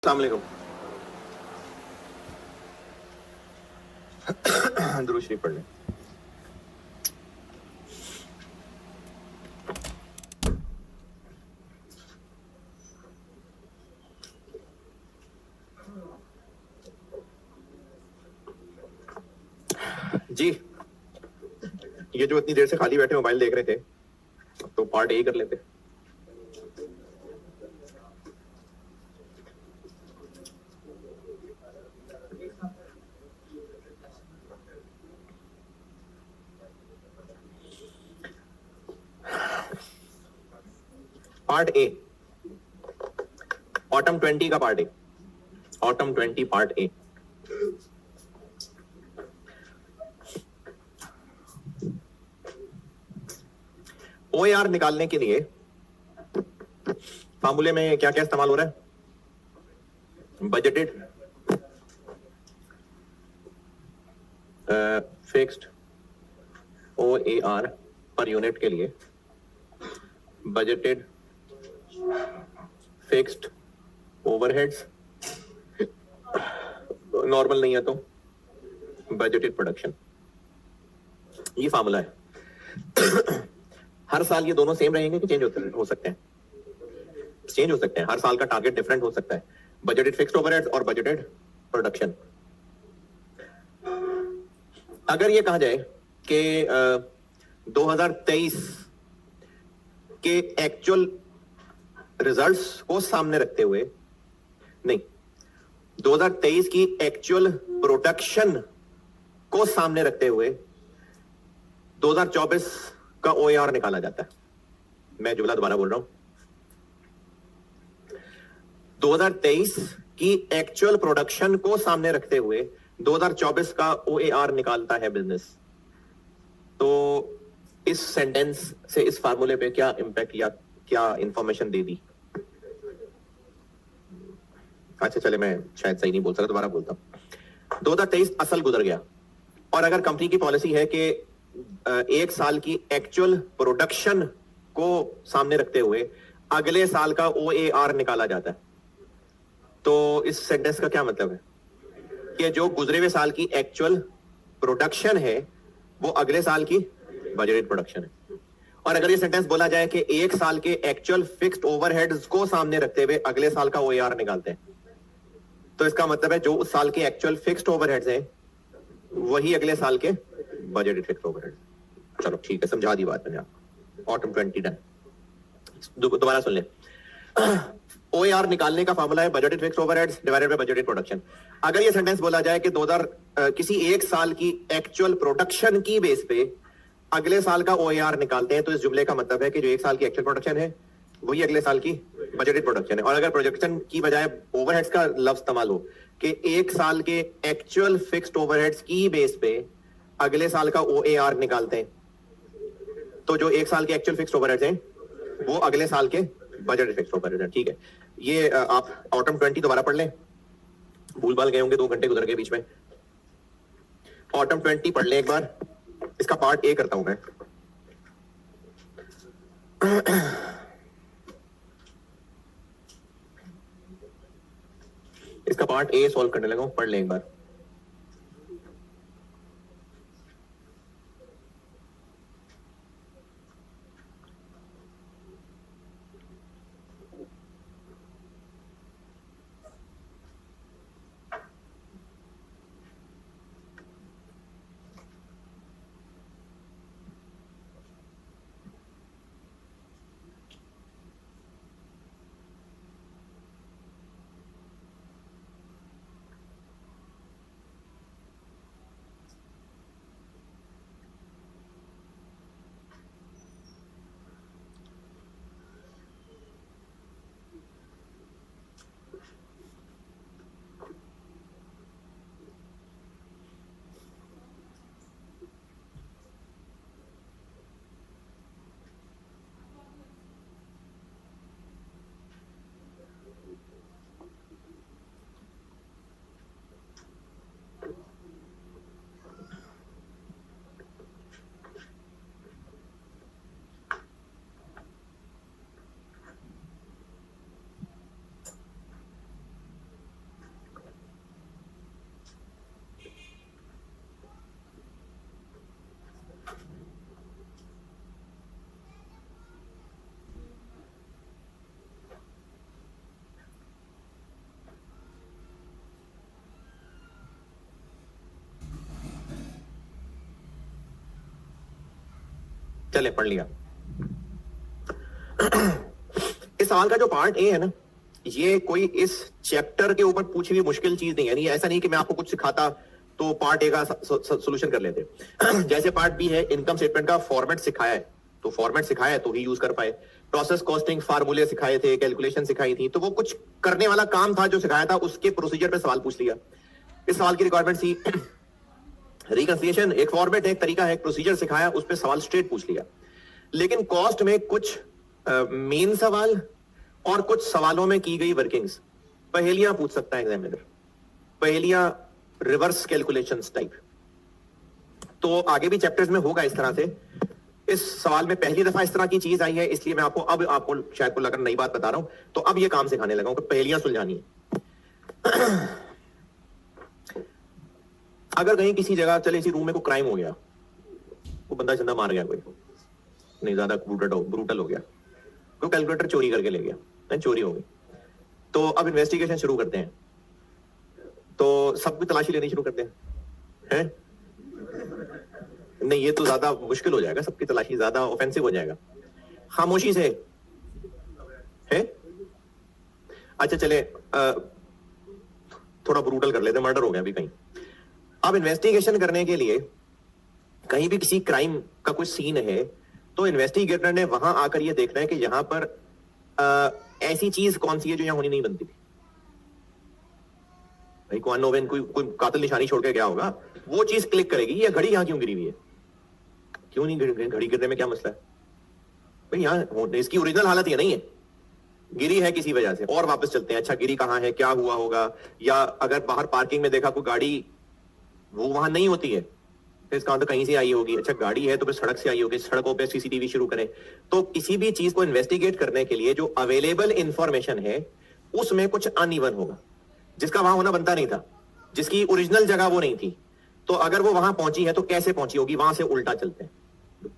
अस्सलाम वालेकुम। दुरूद शरीफ पढ़ लें। जी, ये जो इतनी देर से खाली बैठे मोबाइल देख रहे थे, तो पार्ट ए कर लेते। पार्ट ए, ऑटम 20 का part A, autumn 20 part A. OAR निकालने के लिए फार्मूले में क्या क्या इस्तेमाल हो रहा है? Budgeted, fixed OAR per unit के लिए बजटेड फिक्स्ड ओवरहेड्स, नॉर्मल नहीं है तो बजटेड प्रोडक्शन, ये फार्मूला है। हर साल ये दोनों सेम रहेंगे कि चेंज हो सकते हैं? चेंज हो सकते हैं। हर साल का टारगेट डिफरेंट हो सकता है। बजटेड फिक्स्ड ओवरहेड्स और बजटेड प्रोडक्शन। अगर ये कहा जाए कि 2023 के एक्चुअल रिजल्ट्स को सामने रखते हुए, नहीं, 2023 की एक्चुअल प्रोडक्शन को सामने रखते हुए 2024 का OAR निकाला जाता है। मैं जुमला दोबारा बोल रहा हूं। 2023 की एक्चुअल प्रोडक्शन को सामने रखते हुए 2024 का OAR निकालता है बिजनेस। तो इस सेंटेंस से इस फार्मूले पे क्या इंपैक्ट या क्या इंफॉर्मेशन दे दी? अच्छा चले, मैं शायद सही नहीं बोल सकता, दोबारा बोलता हूं। 2023 असल गुजर गया, और अगर कंपनी की पॉलिसी है कि एक साल की एक्चुअल प्रोडक्शन को सामने रखते हुए अगले साल का OAR निकाला जाता है, तो इस सेंटेंस का क्या मतलब है? कि जो गुजरे हुए साल की एक्चुअल प्रोडक्शन है वो अगले साल की बजटेड प्रोडक्शन है। और अगर ये सेंटेंस बोला जाए कि एक साल के एक्चुअल फिक्स्ड ओवरहेड्स को सामने रखते हुए अगले साल का OAR निकालते हैं, तो इसका मतलब है जो उस साल के एक्चुअल फिक्स्ड ओवरहेड्स हैं वही अगले साल के बजटेड फिक्स्ड ओवरहेड्स। चलो ठीक है, समझा दी बात मैंने आपको। Autumn 20 done. दोबारा सुन ले। OAR निकालने का फार्मूला है budgeted fixed overheads divided bye budgeted production. अगर ये सेंटेंस बोला जाए कि 2000 किसी एक साल की एक्चुअल प्रोडक्शन की बेस पे अगले साल का OAR निकालते हैं, तो इस जुमले का मतलब है कि जो एक साल की एक्चुअल प्रोडक्शन है वही अगले साल की बजटेड प्रोडक्शन है। और अगर प्रोडक्शन की बजाय ओवरहेड्स का लफ्ज इस्तेमाल हो कि एक साल के एक्चुअल फिक्स्ड ओवरहेड्स की बेस पे अगले साल का OAR निकालते हैं, तो जो एक साल के एक्चुअल फिक्स्ड ओवरहेड्स हैं वो अगले साल के बजट फिक्स्ड ओवरहेड्स हैं। ठीक है, ये आप ऑटम 20 दोबारा पढ़ लें। भूल भाल गए होंगे, 2 घंटे गुजर गए बीच में। ऑटम 20 पढ़ लें एक बार। इसका पार्ट ए करता हूं मैं। इसका पार्ट ए सॉल्व करने लगा हूं, पढ़ लें एक बार। चले पढ़ लिया। इस सवाल का जो पार्ट ए है ना, ये कोई इस चैप्टर के ऊपर पूछी हुई मुश्किल चीज नहीं है, यानी ऐसा नहीं कि मैं आपको कुछ सिखाता तो पार्ट ए का सोल्यूशन कर लेते। जैसे पार्ट बी है, इनकम स्टेटमेंट का फॉर्मेट सिखाया है, तो फॉर्मेट सिखाया है तो ही यूज कर पाए। प्रोसेस कॉस्टिंग फार्मूले सिखाए थे, कैलकुलेशन सिखाई थी, तो वो कुछ करने वाला काम था जो सिखाया था, उसके प्रोसीजर पे सवाल पूछ लिया। इस सवाल की रिक्वायरमेंट थी रिकंसिलिएशन, एक फॉर्मेट है, एक तरीका है, एक प्रोसीजर सिखाया, उस पर सवाल स्ट्रेट पूछ लिया। लेकिन कॉस्ट में कुछ मेन सवाल और कुछ सवालों में की गई वर्किंग्स, पहेलियां पूछ सकता है एग्जामिनर, पहेलियां रिवर्स कैलकुलेशंस टाइप। तो आगे भी चैप्टर्स में होगा इस तरह से। इस सवाल में पहली दफा इस तरह की चीज आई है, इसलिए मैं आपको शायद को लगकर नई बात बता रहा हूं, तो अब ये काम सिखाने लगा हूं कि पहेलियां सुलझानी है। अगर कहीं किसी जगह चले इसी रूम में कोई क्राइम हो गया, वो बंदा जिंदा मार गया, कोई नहीं ज्यादा ब्रूटल हो गया, कोई कैलकुलेटर चोरी करके ले गया, चोरी हो गई, तो अब इन्वेस्टिगेशन शुरू करते हैं, तो सबकी तलाशी लेनी शुरू करते हैं। नहीं, ये तो ज्यादा मुश्किल हो जाएगा, सबकी तलाशी ज्यादा ऑफेंसिव हो जाएगा। खामोशी से है, अच्छा चले थोड़ा ब्रूटल कर लेते, मर्डर हो गया अभी कहीं। अब इन्वेस्टिगेशन करने के लिए कहीं भी किसी क्राइम का कोई सीन है, तो इन्वेस्टिगेटर ने वहां आकर ये देखना है कि यहां पर ऐसी चीज कौन सी है जो यहां होनी नहीं बनती थी। भाई को अनोवेन कोई कातिल निशानी छोड़ के गया होगा, वो चीज क्लिक करेगी, ये घड़ी यहां क्यों गिरी हुई है, क्यों नहीं घड़ी गिरने में क्या मसला है भाई, यहां इसकी ओरिजिनल हालत ये नहीं है, गिरी है किसी वजह से, और वापस चलते हैं। अच्छा गिरी कहां है, क्या हुआ होगा, या अगर बाहर पार्किंग में देखा कोई गाड़ी वो वहां नहीं होती है, फिर इसका मतलब कहीं से आई होगी। अच्छा गाड़ी है तो फिर सड़क से आई होगी, सड़कों पे सीसीटीवी शुरू करें। तो किसी भी चीज को इन्वेस्टिगेट करने के लिए जो अवेलेबल इंफॉर्मेशन है उसमें कुछ अनइवन होगा, जिसका वहां होना बनता नहीं था, जिसकी ओरिजिनल जगह वो नहीं थी। तो अगर वो वहां पहुंची है तो कैसे पहुंची होगी, वहां से उल्टा चलते हैं।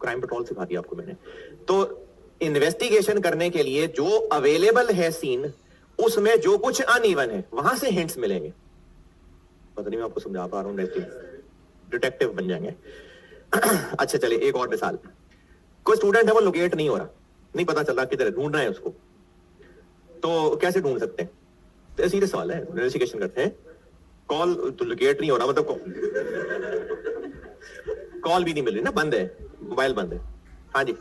क्राइम पेट्रोल सिखा दिया आपको मैंने। तो इन्वेस्टिगेशन करने के लिए जो अवेलेबल है सीन, उसमें जो कुछ अनइवन है वहां से हिंट्स मिलेंगे। पता नहीं मैं आपको समझा पा रहा हूं, डिटेक्टिव बन जाएंगे। अच्छा चलिए एक और मिसाल, कोई स्टूडेंट है वो लोकेट नहीं हो रहा, नहीं पता चल रहा किधर, ढूंढ रहे हैं उसको, तो कैसे ढूंढ सकते हैं? तो सीधे सवाल है, इन्वेस्टिगेशन करते हैं, कॉल तो लोकेट नहीं हो रहा, मतलब कॉल भी नहीं मिल रही ना, बंद है, मोबाइल बंद है, हाँ जी,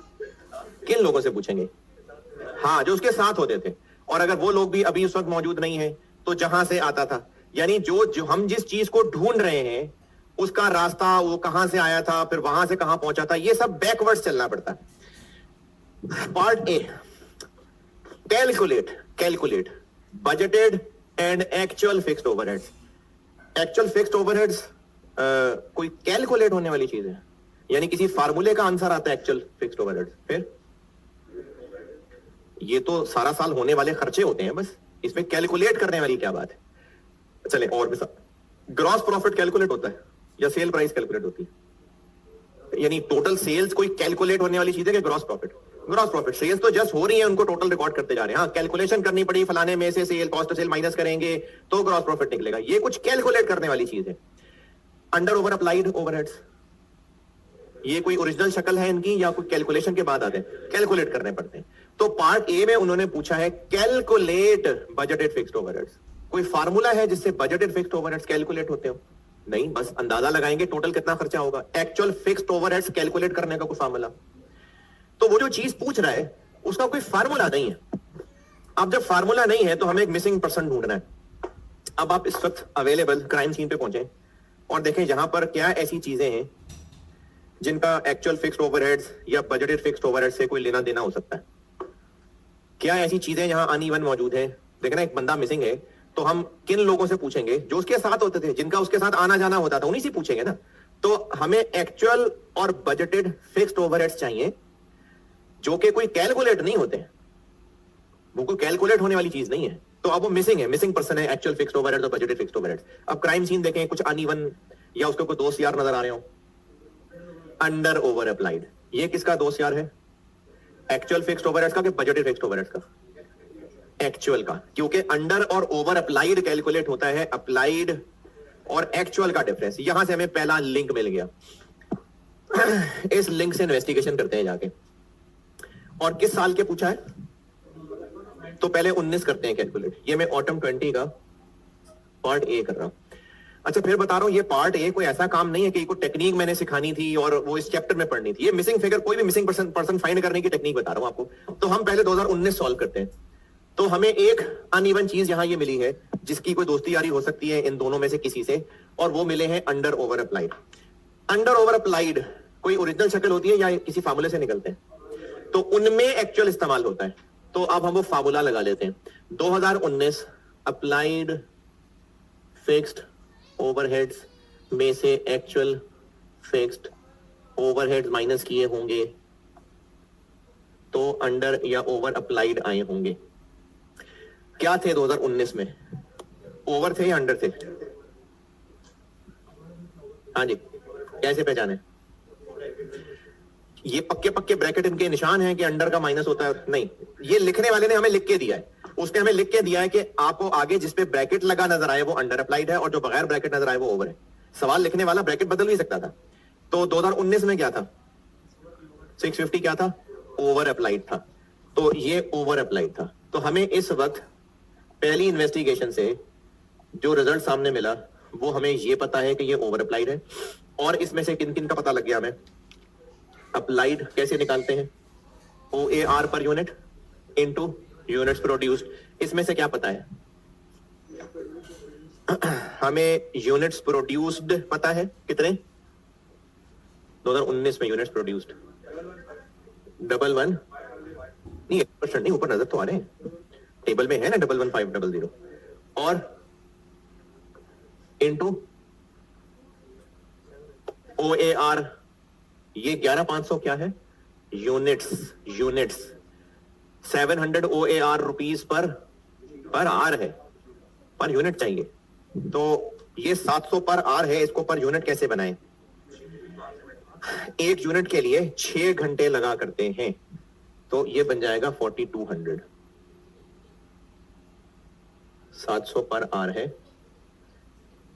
किन लोगों से पूछेंगे? हाँ जो उसके साथ होते थे, और अगर वो लोग भी अभी उस वक्त मौजूद नहीं है तो जहां से आता था, यानी जो हम जिस चीज को ढूंढ रहे हैं उसका रास्ता, वो कहां से आया था, फिर वहां से कहां पहुंचा था, ये सब बैकवर्ड्स चलना पड़ता है। Part A, calculate budgeted and actual fixed overheads. Actual fixed overheads कोई कैलकुलेट होने वाली चीज है, यानी किसी फार्मूले का आंसर आता है एक्चुअल फिक्स्ड ओवरहेड्स, फिर ये तो सारा साल होने वाले खर्चे होते हैं, बस इसमें कैलकुलेट करने वाली क्या बात है? चले और भी, ग्रॉस प्रॉफिट कैलकुलेट होता है या सेल प्राइस कैलकुलेट होती है? यानी टोटल सेल्स कोई कैलकुलेट होने वाली चीज है कि gross profit? Gross profit, sales तो जस्ट हो रही है, उनको टोटल रिकॉर्ड करते जा रहे हैं। हाँ कैलकुलेशन करनी पड़ी, फलाने में से sale, cost of sale minus करेंगे तो ग्रॉस प्रॉफिट निकलेगा, ये कुछ कैलकुलेट करने वाली चीज है। अंडर ओवर अप्लाइड ओवरहेड्स, ये कोई ओरिजिनल शक्ल है इनकी या कोई कैलकुलेशन के बाद आते हैं? कैलकुलेट करने पड़ते हैं। तो पार्ट ए में उन्होंने पूछा है कैलकुलेट बजटेड फिक्स्ड ओवरहेड्स। कोई फार्मूला है जिससे बजटेड फिक्स्ड ओवरहेड्स कैलकुलेट होते हो? नहीं, बस अंदाजा लगाएंगे टोटल कितना खर्चा होगा। एक्चुअल फिक्स्ड ओवरहेड्स कैलकुलेट करने का कोई फार्मूला? तो वो जो चीज पूछ रहा है उसका कोई फार्मूला नहीं है। अब जब फार्मूला नहीं है तो हमें एक मिसिंग पर्सन ढूंढना है। अब आप इस वक्त अवेलेबल क्राइम सीन पे पहुंचे और देखें यहां पर क्या ऐसी चीजें हैं जिनका एक्चुअल फिक्स्ड ओवरहेड्स या बजटेड फिक्स्ड ओवरहेड्स से कोई लेना देना हो सकता है। क्या ऐसी चीजें यहां अनइवन मौजूद है? देखना एक बंदा मिसिंग है तो हम किन लोगों से पूछेंगे? जो उसके साथ होते थे, जिनका उसके साथ आना जाना होता था, उन्हीं से पूछेंगे ना। तो हमें एक्चुअल और बजटेड फिक्स्ड ओवरहेड्स चाहिए जो कि कोई कैलकुलेट नहीं होते, वो कोई कैलकुलेट होने वाली चीज नहीं है। तो अब वो मिसिंग है, मिसिंग पर्सन है एक्चुअल फिक्स्ड ओवरहेड्स और बजटेड फिक्स्ड ओवरहेड्स। अब क्राइम सीन देखें, कुछ अनइवन या उसके कोई दोस्त यार नजर आ रहे हो, अंडर ओवर अप्लाइड, ये किसका दोस्त यार है? एक्चुअल फिक्स्ड ओवरहेड्स का कि बजटेड फिक्स्ड ओवरहेड्स का? एक्चुअल का, क्योंकि अंडर और ओवर अप्लाइड कैलकुलेट होता है अप्लाइड और एक्चुअल का डिफरेंस। यहां से हमें पहला लिंक मिल गया। इस लिंक से इन्वेस्टिगेशन करते हैं जाके। और किस साल के पूछा है? तो पहले 19 करते हैं कैलकुलेट। ये मैं ऑटम 20 का पार्ट ए कर रहा हूं। अच्छा फिर बता रहा हूं, ये पार्ट ए कोई ऐसा काम नहीं है कि कोई टेक्निक मैंने सिखानी थी और वो इस चैप्टर में पढ़नी थी। ये मिसिंग फिगर, कोई भी मिसिंग पर्सन फाइंड करने की टेक्निक बता रहा हूं आपको। तो हम पहले 2019 सॉल्व करते हैं। तो हमें एक अनइवन चीज यहां ये मिली है जिसकी कोई दोस्ती यारी हो सकती है इन दोनों में से किसी से, और वो मिले हैं under over applied. Under over applied कोई ओरिजिनल शक्ल होती है या किसी फार्मूले से निकलते हैं? तो उनमें एक्चुअल इस्तेमाल होता है। तो अब हम वो फार्मूला लगा लेते हैं। 2019 अप्लाइड फिक्स्ड ओवरहेड्स में से एक्चुअल फिक्स्ड ओवरहेड्स माइनस किए होंगे तो अंडर या ओवर अप्लाइड आए होंगे। क्या थे 2019 में? ओवर थे या अंडर थे? हाँ जी, कैसे पहचाने? ये पक्के पक्के ब्रैकेट इनके निशान हैं कि अंडर का माइनस होता है? नहीं, ये लिखने वाले ने हमें लिख के दिया है। उसने हमें लिख के दिया है कि आपको आगे जिस पे ब्रैकेट लगा नजर आए वो अंडर अप्लाइड है और जो बगैर ब्रैकेट नजर आए वो ओवर है। सवाल लिखने वाला ब्रैकेट बदल भी सकता था। तो 2019 में क्या था? 650 क्या था? ओवर अप्लाइड था। तो ये ओवर अप्लाइड था। तो हमें इस वक्त पहली इन्वेस्टिगेशन से जो रिजल्ट सामने मिला वो हमें ये पता है कि ये ओवर अप्लाइड है। और इसमें से किन किन का पता लग गया हमें? अप्लाइड कैसे निकालते हैं? OAR per unit into units produced. इसमें से क्या पता है हमें? यूनिट्स प्रोड्यूस्ड पता है कितने? 2019 में यूनिट्स प्रोड्यूस्ड 11 नहीं, 1% नहीं, ऊपर नजर तो आ रहे हैं, टेबल में है ना 111500 और इनटू OAR ये 11500 क्या है? यूनिट्स 700 OAR रुपीस पर आर है, पर यूनिट चाहिए। तो ये 700 पर आर है, इसको पर यूनिट कैसे बनाएं? एक यूनिट के लिए 6 घंटे लगा करते हैं, तो ये बन जाएगा 4200। 700 पर आर है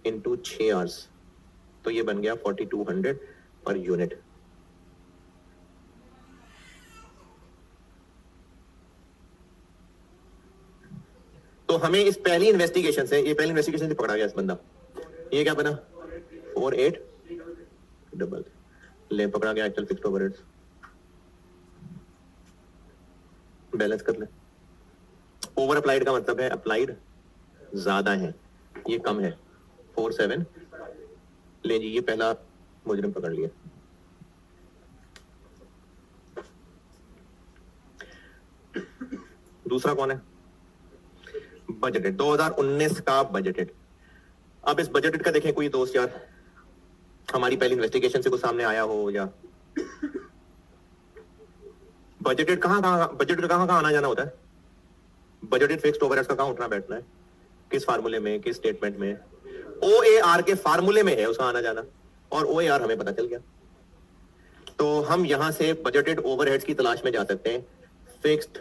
इंटू 6 आवर्स, तो ये बन गया 4200 पर यूनिट। तो हमें इस पहली इन्वेस्टिगेशन से, ये पहली इन्वेस्टिगेशन से पकड़ा गया इस बंदा। ये क्या बना? 48 ले पकड़ा गया एक्चुअल फिक्स्ड ओवरहेड्स। बैलेंस कर ले। ओवर अप्लाइड का मतलब है अप्लाइड ज्यादा है, ये कम है 47। ले जी, ये पहला मुजरिम पकड़ लिया। दूसरा कौन है? बजटेड, 2019 का बजटेड। अब इस बजटेड का देखें कोई दोस्त यार हमारी पहली इन्वेस्टिगेशन से कुछ सामने आया हो, या बजटेड बजटेड कहां आना जाना होता है? बजटेड फिक्स्ड ओवरहेड्स का कहां उठना बैठना है? किस फार्मूले में, किस स्टेटमेंट में? OAR के फार्मूले में है उसका आना जाना, और OAR हमें पता चल गया। तो हम यहां से बजटेड ओवरहेड्स की तलाश में जा सकते हैं। Fixed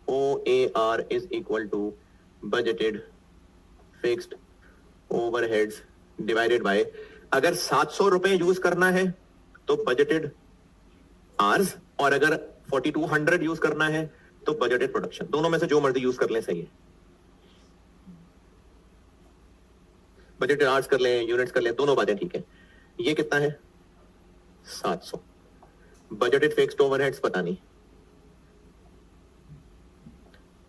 OAR is equal to budgeted fixed overheads divided by, अगर 700 रुपए यूज करना है तो बजटेड आवर्स, और अगर 4200 यूज करना है तो बजटेड प्रोडक्शन। दोनों में से जो मर्जी यूज कर लें, सही है। बजटेड आवर्स कर लें, यूनिट्स कर लें, दोनों बातें ठीक है। ये कितना है? 700। बजटेड फिक्स्ड ओवरहेड्स पता नहीं।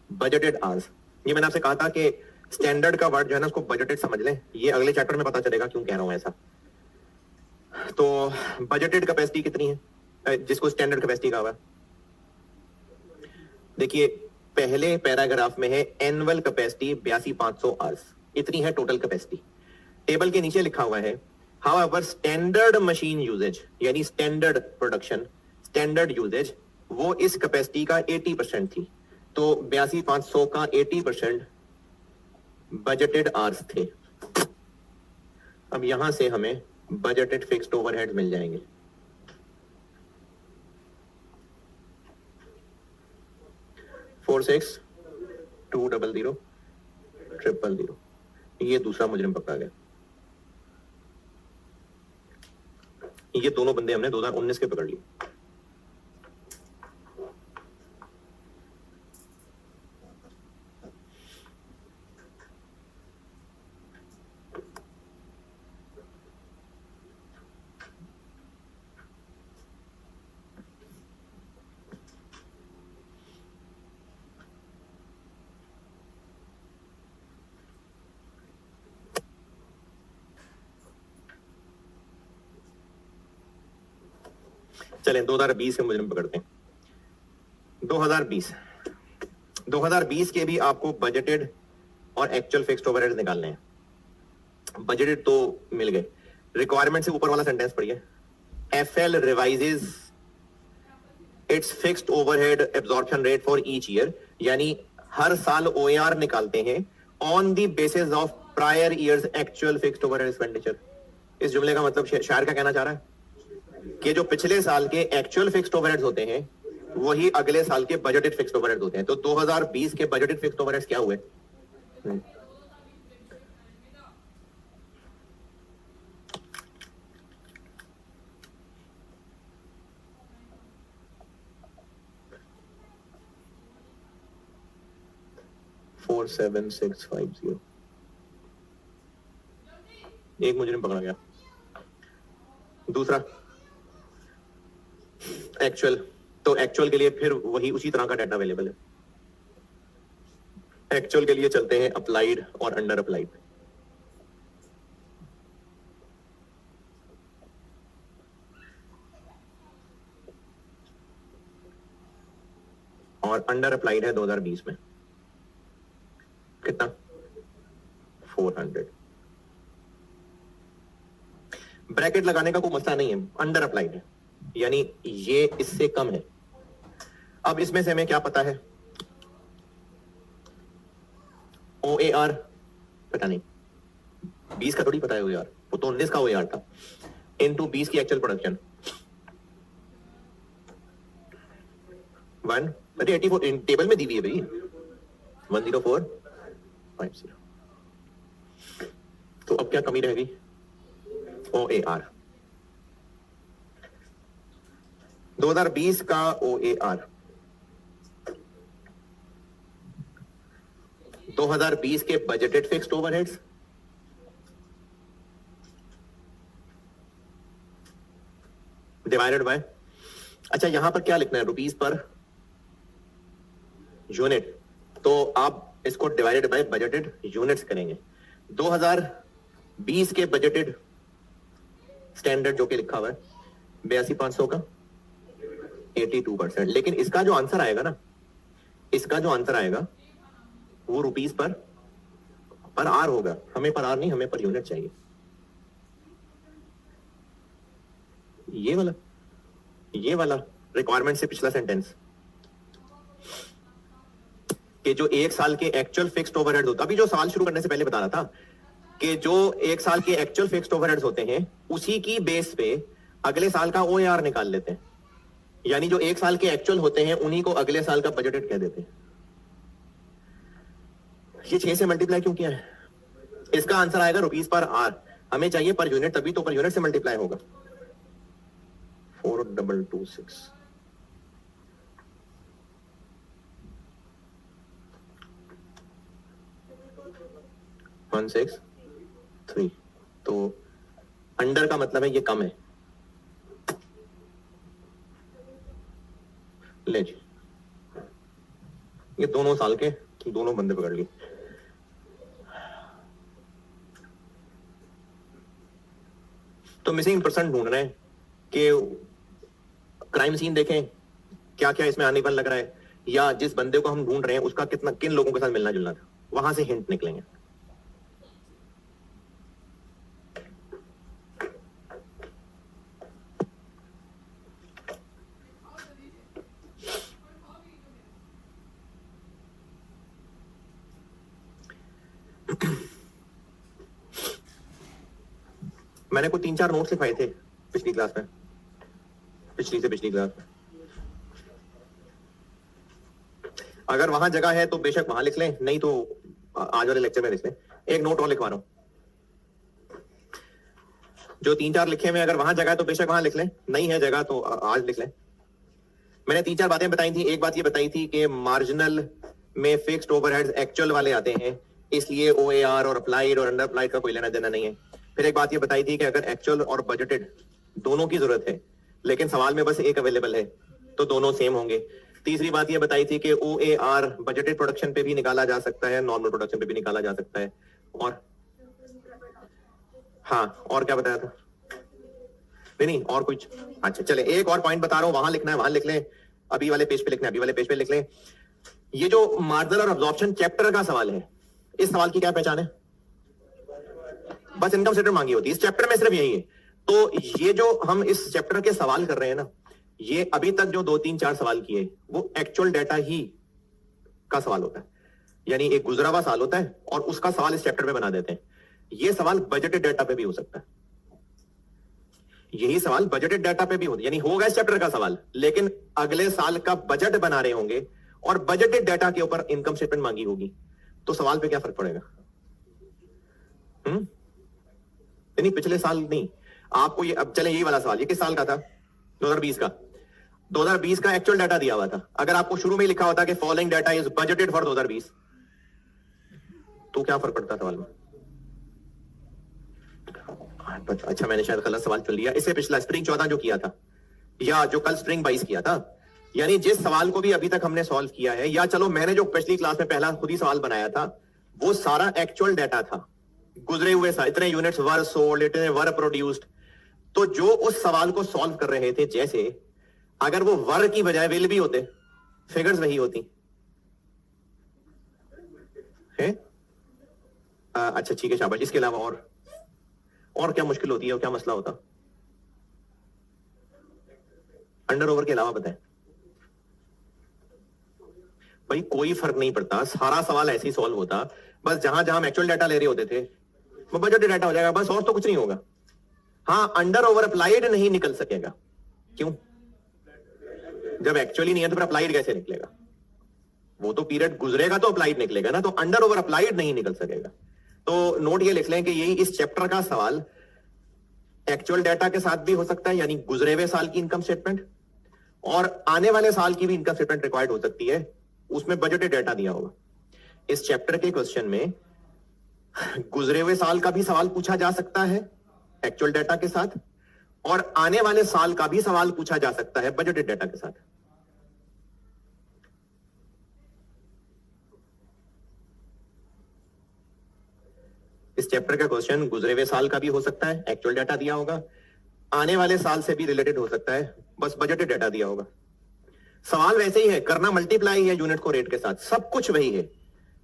बजटेड आवर्स, ये मैंने आपसे कहा था कि स्टैंडर्ड का वर्ड जो है ना उसको बजटेड समझ लें, ये अगले चैप्टर में पता चलेगा क्यों कह रहा हूं ऐसा। तो बजटेड कैपेसिटी कितनी है जिसको स्टैंडर्ड कैपेसिटी कहा हुआ है? देखिए पहले पैराग्राफ में है एनुअल कैपेसिटी 82,500 आवर्स, इतनी है टोटल कैपेसिटी। टेबल के नीचे लिखा हुआ है हाउएवर स्टैंडर्ड मशीन यूजेज, यानी स्टैंडर्ड प्रोडक्शन, स्टैंडर्ड यूजेज वो इस कैपेसिटी का 80% थी। तो 82,500 का 80% बजटेड आवर्स थे। अब यहां से हमें बजटेड फिक्स्ड ओवरहेड मिल जाएंगे। फोर 6,200,000,000। ये दूसरा मुजरिम पकड़ा गया। ये दोनों बंदे हमने 2019 के पकड़ लिए। चलें 2020 के मुजरिम पकड़ते हैं। 2020 के भी आपको बजटेड और एक्चुअल फिक्स्ड ओवरहेड्स निकालने हैं। बजटेड तो मिल गए, रिक्वायरमेंट से ऊपर वाला सेंटेंस पढ़िए। FL revises its fixed overhead absorption rate for each year, यानी हर साल ओएआर निकालते हैं on the basis of prior year's actual fixed overhead expenditure. इस जुमले का मतलब शायर क्या कहना चाह रहा है कि जो पिछले साल के एक्चुअल फिक्स्ड ओवरहेड्स होते हैं वही अगले साल के बजटेड फिक्स्ड ओवरहेड्स होते हैं। तो 2020 के बजटेड फिक्स्ड ओवरहेड्स क्या हुए? 47650। एक मुजरिम पकड़ा गया। दूसरा एक्चुअल, तो एक्चुअल के लिए फिर वही उसी तरह का डाटा अवेलेबल है। एक्चुअल के लिए चलते हैं अप्लाइड और अंडर अप्लाइड। और अंडर अप्लाइड है 2020 में कितना? 400। ब्रैकेट लगाने का कोई मसला नहीं है, अंडर अप्लाइड है यानी ये इससे कम है। अब इसमें से हमें क्या पता है? OAR पता नहीं, 20 का थोड़ी पता है OAR, वो तो 19 का OAR था इनटू 20 की एक्चुअल प्रोडक्शन 184 टेबल में दी हुई है भाई, 10450। तो अब क्या कमी रहेगी? OAR 2020 का OAR 2020 के budgeted fixed overheads divided bye, अच्छा यहां पर क्या लिखना है? रुपीस पर यूनिट, तो आप इसको डिवाइडेड बाय बजटेड यूनिट्स करेंगे। 2020 के बजटेड स्टैंडर्ड जो कि लिखा हुआ है 82,500 का 82%, लेकिन इसका जो आंसर आएगा ना, इसका जो आंसर आएगा वो रुपीस पर आर होगा। हमें पर आर नहीं, हमें पर यूनिट चाहिए। ये वाला रिक्वायरमेंट से पिछला सेंटेंस कि जो एक साल के एक्चुअल फिक्स्ड ओवरहेड्स होता, अभी जो साल शुरू करने से पहले बता रहा था कि जो एक साल के एक्चुअल फिक्स्ड ओवरहेड्स होते हैं उसी की बेस पे अगले साल का OAR निकाल लेते हैं, यानी जो एक साल के एक्चुअल होते हैं उन्हीं को अगले साल का बजटेड कह देते हैं। ये 6 से मल्टीप्लाई क्यों किया है? इसका आंसर आएगा रुपीस पर आर, हमें चाहिए पर यूनिट, तभी तो पर यूनिट से मल्टीप्लाई होगा। 4226 163, तो अंडर का मतलब है ये कम है। ले जी, ये दोनों साल के दोनों बंदे पकड़ लिए। तो मिसिंग पर्सन ढूंढ रहे हैं कि क्राइम सीन देखें क्या क्या इसमें आने पर लग रहा है, या जिस बंदे को हम ढूंढ रहे हैं उसका कितना किन लोगों के साथ मिलना जुलना था, वहां से हिंट निकलेंगे। मैंने कोई 3-4 नोट्स लिखवाए थे पिछली क्लास में, पिछली से पिछली क्लास में। अगर वहां जगह है तो बेशक वहां लिख लें, नहीं तो आज वाले लेक्चर में लिख लें। एक नोट और लिखवा रहा हूं। जो 3-4 लिखे हुए अगर वहां जगह है तो बेशक वहां लिख लें, नहीं है जगह तो आज लिख लें। मैंने 3-4 बातें बताई थी। एक बात ये बताई थी कि मार्जिनल में फिक्स्ड ओवरहेड्स एक्चुअल वाले आते हैं, इसलिए OAR और अप्लाइड और अंडर अप्लाइड का कोई लेना देना नहीं है। फिर एक बात ये बताई थी कि अगर एक्चुअल और बजटेड दोनों की जरूरत है लेकिन सवाल में बस एक अवेलेबल है तो दोनों सेम होंगे। तीसरी बात ये बताई थी कि OAR बजटेड प्रोडक्शन पे भी निकाला जा सकता है, नॉर्मल प्रोडक्शन पे भी निकाला जा सकता है। और हाँ, और क्या बताया था? नहीं और कुछ? अच्छा चले, एक और पॉइंट बता रहा हूं, वहां लिखना है वहां लिख लें, अभी वाले पेज पे लिखना है अभी वाले पेज पे लिख लें। ये जो मार्जिनल और अब्जॉर्प्शन चैप्टर का सवाल है, इस सवाल की क्या पहचान है? बस इनकम स्टेटमेंट मांगी होती है, इस चैप्टर में सिर्फ यही है। तो ये जो हम इस चैप्टर के सवाल कर रहे हैं ना, ये अभी तक जो 2-3-4 सवाल किए वो एक्चुअल डाटा ही का सवाल होता है, यानी एक गुजरा हुआ साल होता है और उसका सवाल इस चैप्टर में बना देते हैं। ये सवाल बजटेड डाटा पे भी हो सकता है, यही सवाल बजटेड डाटा पे भी होता है, यानी होगा इस चैप्टर का सवाल लेकिन अगले साल का बजट बना रहे होंगे और बजटेड डाटा के ऊपर इनकम स्टेटमेंट मांगी होगी, तो सवाल पे क्या फर्क पड़ेगा? नहीं पिछले साल नहीं, आपको ये अब चले यही वाला सवाल, ये किस साल का था? 2020 का। 2020 का एक्चुअल डाटा दिया हुआ था। अगर आपको शुरू में लिखा होता कि following data is budgeted for 2020, तो क्या फर्क पड़ता सवाल में? अच्छा मैंने शायद गलत सवाल चुन लिया। इससे पिछला स्प्रिंग 14 जो किया था या जो कल स्प्रिंग 22 किया था, यानी जिस सवाल को भी अभी तक हमने सॉल्व किया है, या चलो मैंने जो पिछली क्लास में पहला खुद ही सवाल बनाया था, वो सारा एक्चुअल डाटा था। गुजरे हुए इतने यूनिट्स वर सोल्ड, इतने वर प्रोड्यूस्ड। तो जो उस सवाल को सॉल्व कर रहे थे, जैसे अगर वो वर की बजाय विल भी होते, फिगर्स वही होती है। अच्छा ठीक है शाबाश। इसके अलावा और क्या मुश्किल होती है और क्या मसला होता? अंडर ओवर के अलावा बताएं भाई, कोई फर्क नहीं पड़ता, सारा सवाल ऐसे ही सॉल्व होता। बस जहां जहां हम एक्चुअल डाटा ले रहे होते थे वो बजटेड डाटा हो जाएगा, बस और तो कुछ नहीं होगा। हाँ, अंडर ओवर अप्लाइड नहीं निकल सकेगा। क्यों? जब एक्चुअली नहीं है तो फिर अप्लाइड कैसे निकलेगा? वो तो पीरियड गुजरेगा तो अप्लाइड निकलेगा ना, तो अंडर ओवर अप्लाइड नहीं निकल सकेगा। तो नोट ये लिख लें कि यही इस चैप्टर का सवाल एक्चुअल डाटा के साथ भी हो सकता है, यानी गुजरे हुए साल की इनकम स्टेटमेंट, और आने वाले साल की भी इनकम स्टेटमेंट रिक्वायर्ड हो सकती है, उसमें बजटेड डाटा दिया होगा। इस चैप्टर के क्वेश्चन में गुजरे हुए साल का भी सवाल पूछा जा सकता है एक्चुअल डाटा के साथ, और आने वाले साल का भी सवाल पूछा जा सकता है बजटेड डाटा के साथ। इस चैप्टर का क्वेश्चन गुजरे हुए साल का भी हो सकता है, एक्चुअल डाटा दिया होगा, आने वाले साल से भी रिलेटेड हो सकता है, बस बजटेड डाटा दिया होगा। सवाल वैसे ही है, करना मल्टीप्लाई है यूनिट को रेट के साथ, सब कुछ वही है,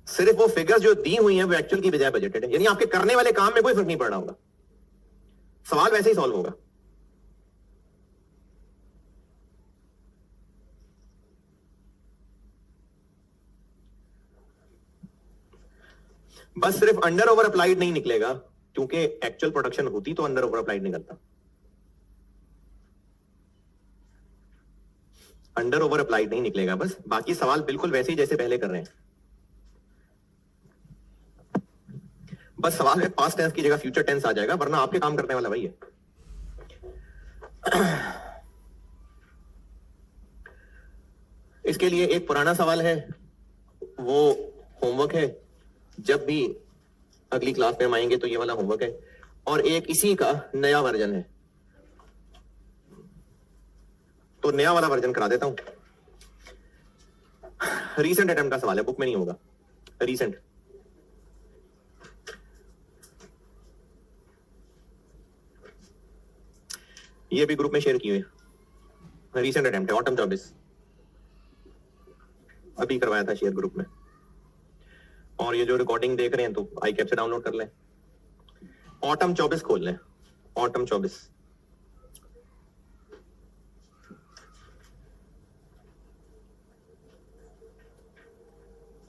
सिर्फ वो फिगर्स जो दी हुई हैं वो एक्चुअल की बजाय बजटेड है, यानी आपके करने वाले काम में कोई फर्क नहीं पड़ रहा होगा, सवाल वैसे ही सॉल्व होगा। बस सिर्फ अंडर ओवर अप्लाइड नहीं निकलेगा, क्योंकि एक्चुअल प्रोडक्शन होती तो अंडर ओवर अप्लाइड निकलता। अंडर ओवर अप्लाइड नहीं निकलेगा, बस बाकी सवाल बिल्कुल वैसे ही जैसे पहले कर रहे हैं। बस सवाल है पास्ट टेंस की जगह फ्यूचर टेंस आ जाएगा, वरना आपके काम करने वाला वही है। इसके लिए एक पुराना सवाल है, वो होमवर्क है, जब भी अगली क्लास में हम आएंगे तो ये वाला होमवर्क है, और एक इसी का नया वर्जन है, तो नया वाला वर्जन करा देता हूं। रीसेंट अटेम्प्ट का सवाल है, बुक में नहीं होगा, रीसेंट। ये भी ग्रुप में शेयर किए, रीसेंट अटेम्प्ट है, ऑटम 24 अभी करवाया था शेयर ग्रुप में। और ये जो रिकॉर्डिंग देख रहे हैं तो आई कैप से डाउनलोड कर लें, ऑटम 24 खोल लें, ऑटम 24।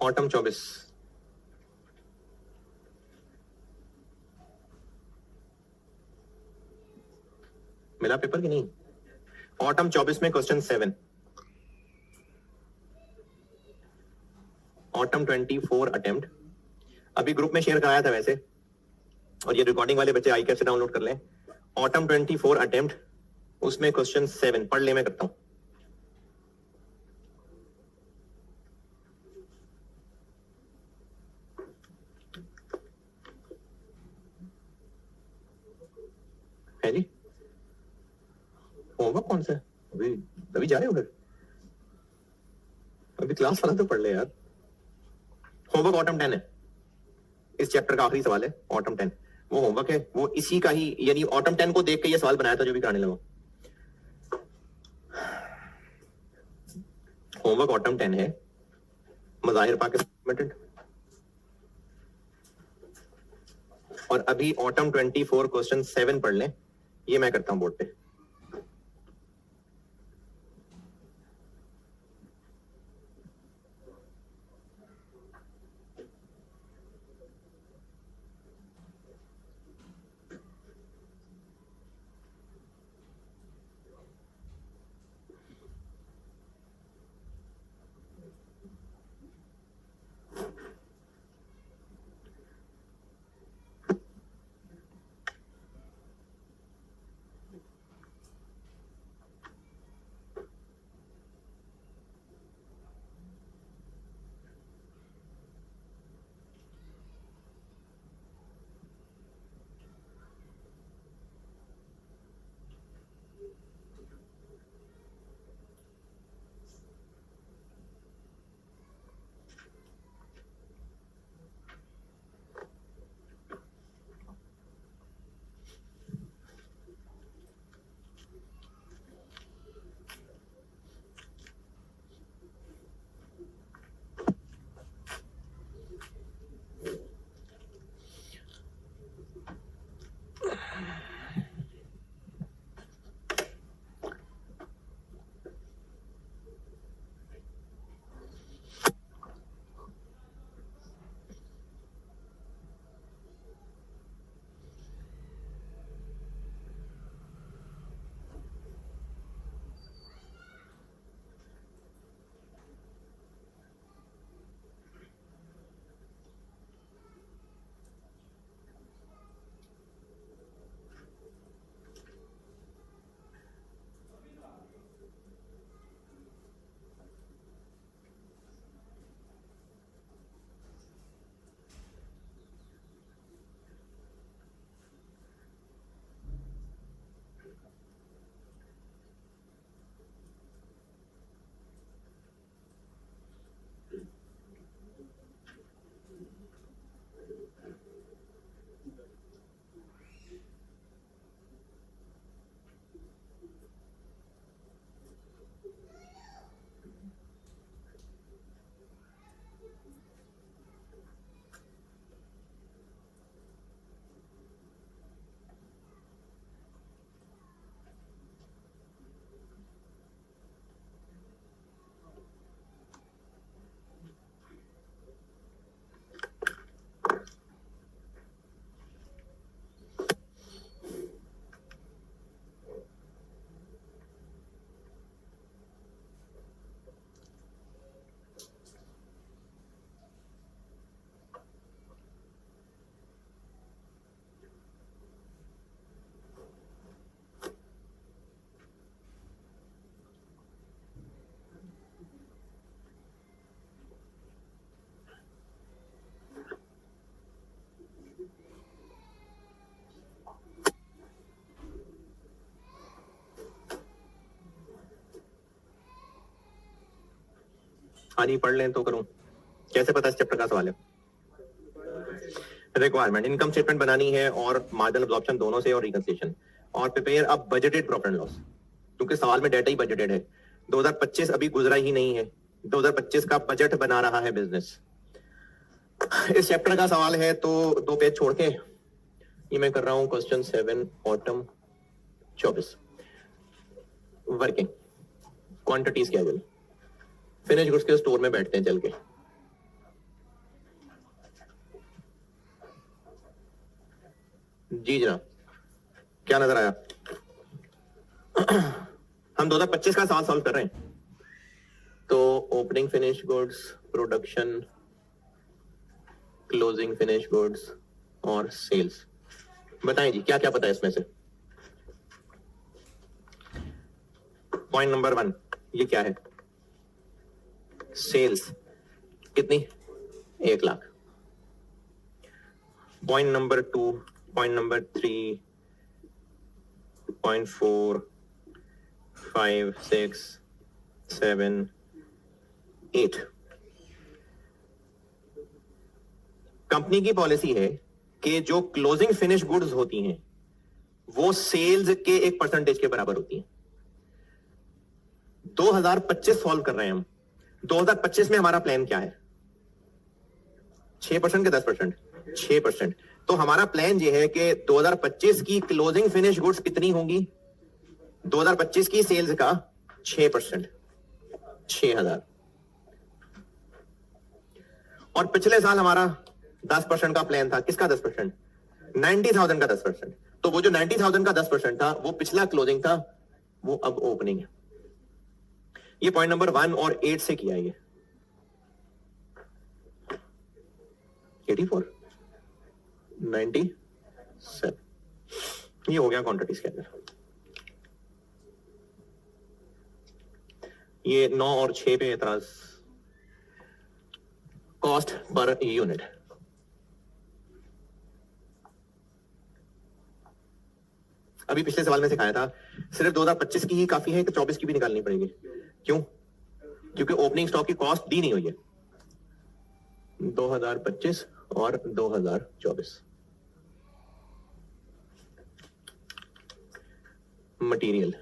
ऑटम 24 मिला पेपर की नहीं? ऑटम 24 में क्वेश्चन 7, ऑटम 24 अटेम्प्ट अभी ग्रुप में शेयर कराया था वैसे, और ये रिकॉर्डिंग वाले बच्चे आई कैप से डाउनलोड कर लें। ऑटम 24 अटेम्प्ट, उसमें क्वेश्चन 7 पढ़ ले, मैं करता हूं। है जी, होमवर्क कौन सा है? अभी अभी जा रहे हो फिर? अभी क्लास वाला तो पढ़ ले यार। होमवर्क ऑटम 10 है, इस चैप्टर का आखिरी सवाल है ऑटम 10। वो होमवर्क है, वो इसी का ही, यानी ऑटम 10 को देख के ये सवाल बनाया था जो भी कराने लगा। होमवर्क ऑटम 10 है, मज़ाहिर पाकिस्तान, और अभी ऑटम 24 क्वेश्चन 7 पढ़ लें, ये मैं करता हूं बोर्ड पे। नहीं पढ़ लें तो करूं? कैसे पता इस चैप्टर का सवाल है? रिक्वायरमेंट, इनकम स्टेटमेंट बनानी है और मार्जिनल अब्जॉर्प्शन दोनों से, और रिकंसिलिएशन, और प्रिपेयर अब बजटेड प्रॉफिट एंड लॉस, क्योंकि सवाल में डाटा ही बजटेड है। 2025 अभी गुजरा ही नहीं है, 2025 का बजट बना रहा है बिजनेस। इस चैप्टर का सवाल है, तो 2 पेज छोड़ के ये मैं कर रहा हूं क्वेश्चन 7 ऑटम 24। वर्किंग क्वांटिटीज क्या है, फिनिश गुड्स के स्टोर में बैठते हैं चल के। जी जनाब, क्या नजर आया? हम 2025 का सवाल सॉल्व कर रहे हैं, तो opening finish goods, production, closing finish goods और सेल्स। बताएं जी, क्या क्या पता है इसमें से? पॉइंट नंबर 1 ये क्या है? सेल्स कितनी? 1 lakh. Point number 2, point number 3, point 4, 5, 6, 7, 8. Company की पॉलिसी है कि जो क्लोजिंग फिनिश गुड्स होती हैं वो सेल्स के 1% के बराबर होती हैं. 2025 सॉल्व कर रहे हैं हम. 2025 में हमारा प्लान क्या है? 6% के 10%? 6%. तो हमारा प्लान ये है कि 2025 की क्लोजिंग फिनिश गुड्स कितनी होंगी? 2025 की सेल्स का 6%, 6,000. और पिछले साल हमारा 10% का प्लान था. किसका 10%? 90,000 का 10%. तो वो जो 90,000 का 10% था वो पिछला क्लोजिंग था, वो अब ओपनिंग है. ये पॉइंट नंबर 1 और 8 से किया. ये 84, 97 ये हो गया क्वांटिटीज के अंदर. ये 9 और 6 पे एतराज. Cost per unit. अभी पिछले सवाल में सिखाया था सिर्फ 2025 की ही काफी है कि 24 की भी निकालनी पड़ेगी. क्यों? क्योंकि ओपनिंग स्टॉक की कॉस्ट दी नहीं हुई है. 2025 और 2024. मटेरियल.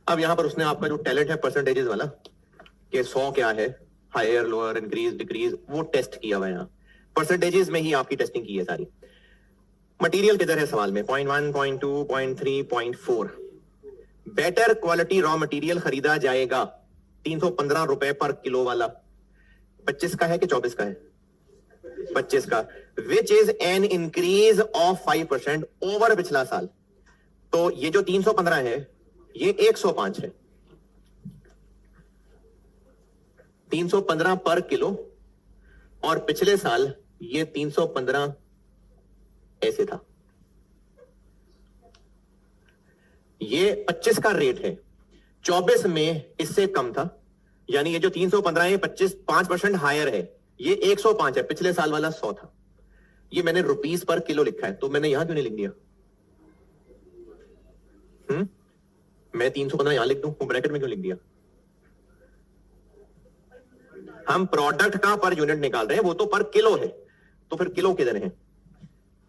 अब यहां पर उसने आपका जो टैलेंट है परसेंटेजेस वाला कि 100 क्या है, हायर लोअर इंक्रीज डिक्रीज, वो टेस्ट किया हुआ है. यहां परसेंटेजेस में ही आपकी टेस्टिंग की है सारी. मटेरियल किधर है सवाल में? Point 1, point 2, point 3, point 4. Better quality raw material खरीदा जाएगा 315 रुपए पर किलो वाला. 25 का है कि 24 का है? 25 का. Which is an increase of 5% over पिछला साल. तो ये जो 315 है ये 105 है. 315 पर किलो और पिछले साल ये 315 ऐसे था. ये 25 का रेट है. 24 में इससे कम था. यानी ये जो 315 है 5% हायर है. ये 105 है. पिछले साल वाला 100 था. ये मैंने रुपीस पर किलो लिखा है, तो मैंने यहां क्यों नहीं लिख दिया? मैं 315 यहां लिख दूं, वो ब्रैकेट में क्यों लिख दिया? हम प्रोडक्ट का पर यूनिट निकाल रहे हैं, वो तो पर किलो है. तो फिर किलो किधर है?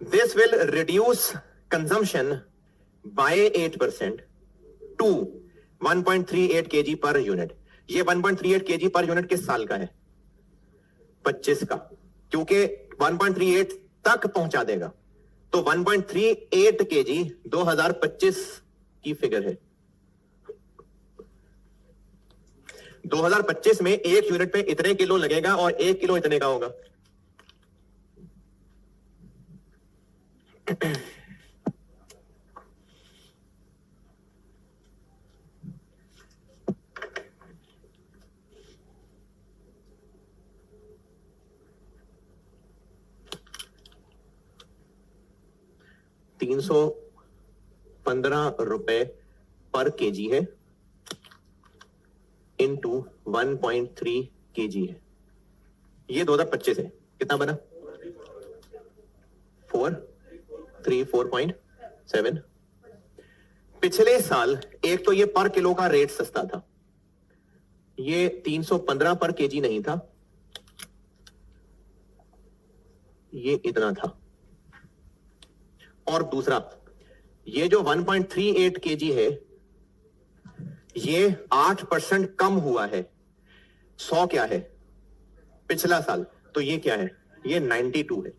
This will reduce consumption by 8% to 1.38 kg per unit. ये 1.38 kg पर यूनिट किस साल का है? 25 का. क्योंकि 1.38 तक पहुंचा देगा. तो 1.38 kg 2025 की फिगर है. 2025 में एक यूनिट पे इतने किलो लगेगा और 1 किलो इतने का होगा. ₹315 पर केजी है इंटू 1.3 kg है. ये 2025 है. कितना बना? 434.7. पिछले साल एक तो ये पर किलो का रेट सस्ता था. ये 315 पर केजी नहीं था. ये इतना था. और दूसरा ये जो 1.38 kg है ये 8% कम हुआ है. 100 क्या है पिछला साल? तो ये क्या है? ये 92 है.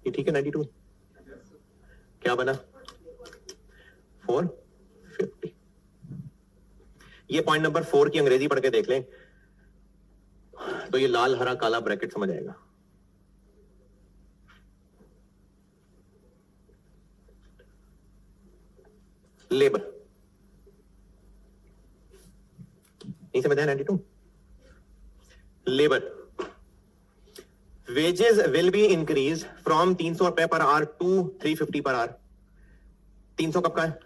ये ठीक है. 92 क्या बना? 450. ये पॉइंट नंबर 4 की अंग्रेजी पढ़ के देख लें तो ये लाल हरा काला ब्रैकेट समझ आएगा. लेबर नहीं समझ आया? 92 labour wages will be increase from 300 रुपए per hour to 350 per hour. 300 कब का है?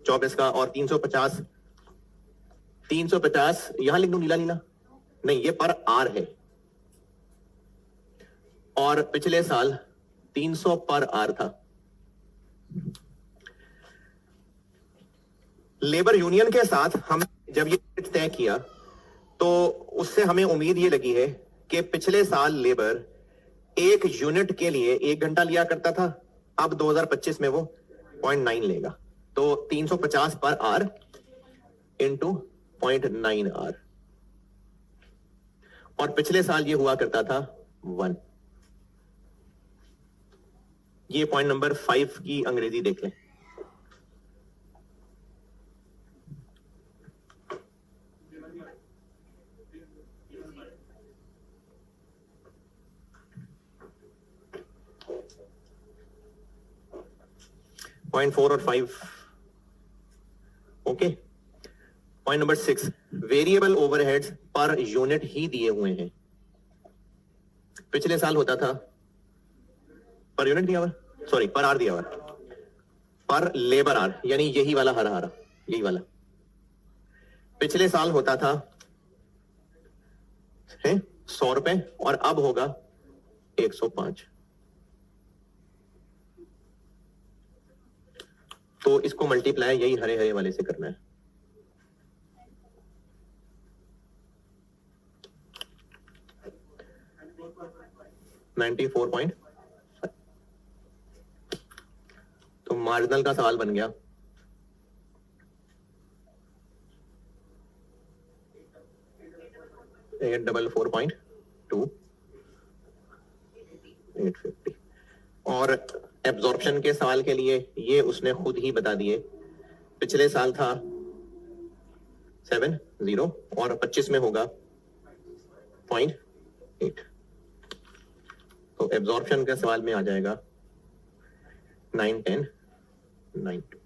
24 का। और 350 यहां लिख दूं नीला नीला? नहीं, ये पर आवर है। और पिछले साल 300 पर आवर था। लेबर यूनियन के साथ हम जब ये तय किया तो उससे हमें उम्मीद ये लगी है कि पिछले साल लेबर एक यूनिट के लिए 1 घंटा लिया करता था, अब 2025 में वो 0.9 लेगा। तो 350 पर आवर इंटू 0.9 आवर। और पिछले साल ये हुआ करता था 1। ये पॉइंट नंबर 5 की अंग्रेजी देख लें। पॉइंट 4 और 5 okay. Point number 6, variable overheads per unit ही दिए हुए हैं। पिछले साल होता था पर यूनिट दिया हुआ, सॉरी पर आवर दिया हुआ, पर लेबर आवर, यानी यही वाला हरा हरा, यही वाला। पिछले साल होता था 100 रुपए और अब होगा 105। तो इसको मल्टीप्लाई यही हरे हरे वाले से करना है। $94.5। तो मार्जिनल का सवाल बन गया 844.2 850। और एब्जॉर्प्शन के सवाल के लिए ये उसने खुद ही बता दिए। पिछले साल था 70 और 25 में होगा 0.8। तो एब्जॉर्प्शन के सवाल में आ जाएगा 910 920।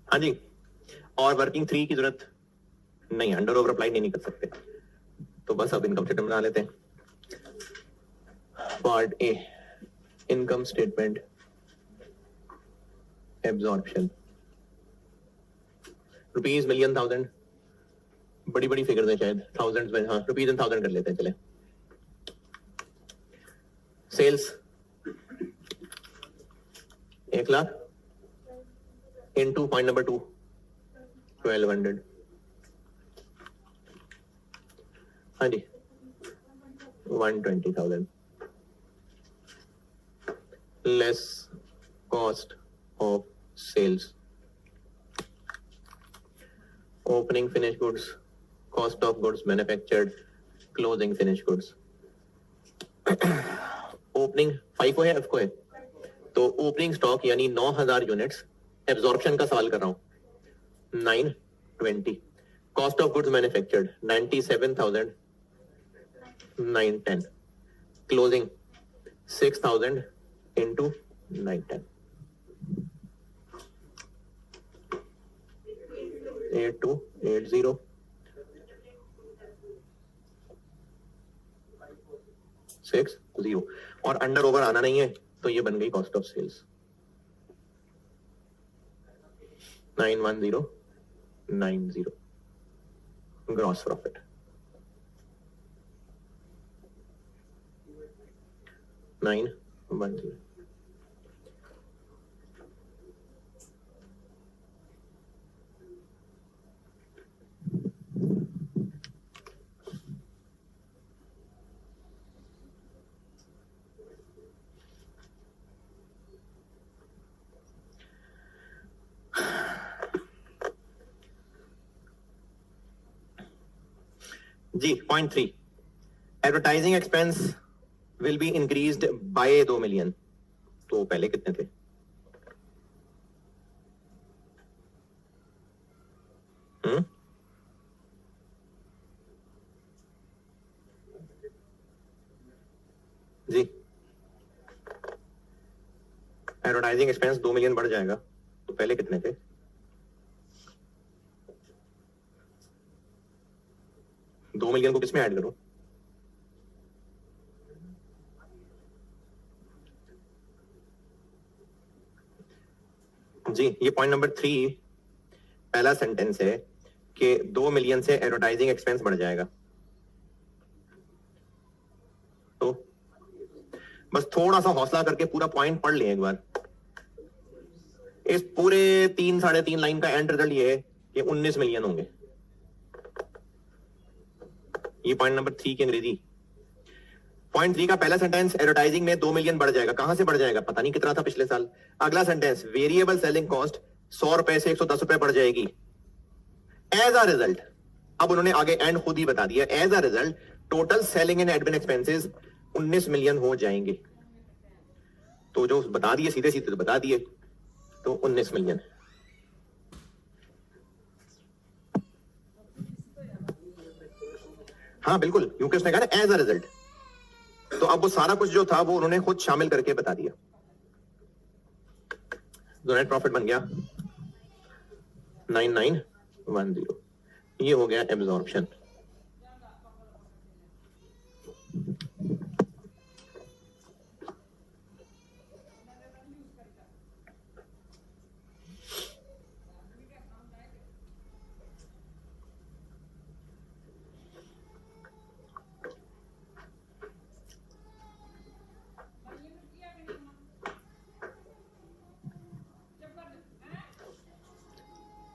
हाँ जी। और वर्किंग 3 की जरूरत नहीं, अंडर ओवर अप्लाई नहीं कर सकते। तो बस अब इनकम स्टेटमेंट बना लेते हैं। Part A, income statement absorption. Rupees, million, thousand, बड़ी बड़ी फिगर है शायद, थाउजेंड में। हाँ, रुपीज एंड थाउजेंड कर लेते हैं चले। Sales 1 lakh into point number 2 1200। हाँ जी, 120,000 less cost of sales. Opening finish goods, cost of goods manufactured, closing finish goods. Opening 5 को है, एफ को है। तो ओपनिंग स्टॉक यानी 9,000 यूनिट्स। एब्जॉर्प्शन का सवाल कर रहा हूं 920। Cost of goods manufactured 97,910। Closing 6,000 into 910। 8280 60 और अंडर ओवर आना नहीं है तो ये बन गई cost of sales 91090 gross profit 910 जी point 3 advertising expense will be increased by 2 million तो पहले कितने थे जी एडवर्टाइजिंग एक्सपेंस 2 मिलियन बढ़ जाएगा तो पहले कितने थे 2 मिलियन को किसमें ऐड करूं जी ये पॉइंट नंबर 3 पहला सेंटेंस है कि 2 मिलियन से एडवर्टाइजिंग एक्सपेंस बढ़ जाएगा तो बस थोड़ा सा हौसला करके पूरा पॉइंट पढ़ लें एक बार इस पूरे 3-3.5 लाइन का एंड रिजल्ट ये है कि 19 मिलियन होंगे ये पॉइंट नंबर 3 की अंग्रेजी पॉइंट 3 का पहला सेंटेंस एडवर्टाइजिंग में 2 मिलियन बढ़ जाएगा कहां से बढ़ जाएगा पता नहीं कितना था पिछले साल अगला सेंटेंस वेरिएबल सेलिंग कॉस्ट 100 रुपए से 110 रुपए बढ़ जाएगी एज अ रिजल्ट अब उन्होंने आगे एंड खुद ही बता दिया as a result total selling and admin expenses 19 million हो जाएंगे तो जो बता दिए सीधे सीधे तो बता दिए तो 19 मिलियन हाँ बिल्कुल क्योंकि उसने कहा एज अ रिजल्ट तो अब वो सारा कुछ जो था वो उन्होंने खुद शामिल करके बता दिया तो नेट प्रॉफिट बन गया 9910 ये हो गया absorption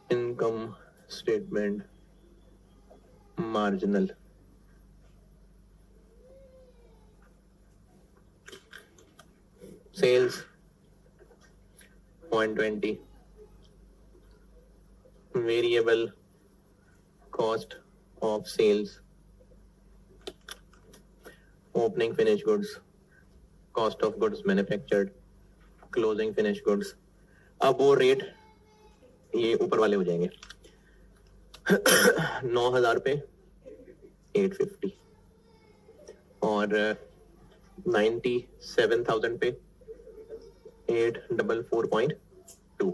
income statement marginal sales 120 variable cost of sales opening finish goods cost of goods manufactured closing finish goods अब वो रेट ये ऊपर वाले हो जाएंगे 9,000 पे 850 और 97,000 पे 844.2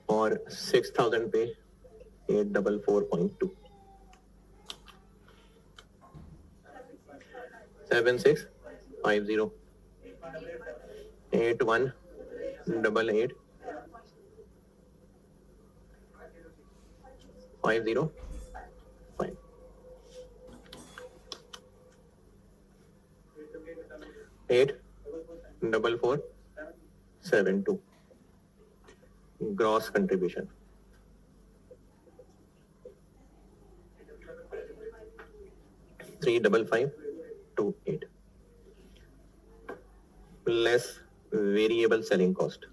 और 6,000 पे 844.2 7650 8188 505 84472 gross contribution 35528 less variable selling cost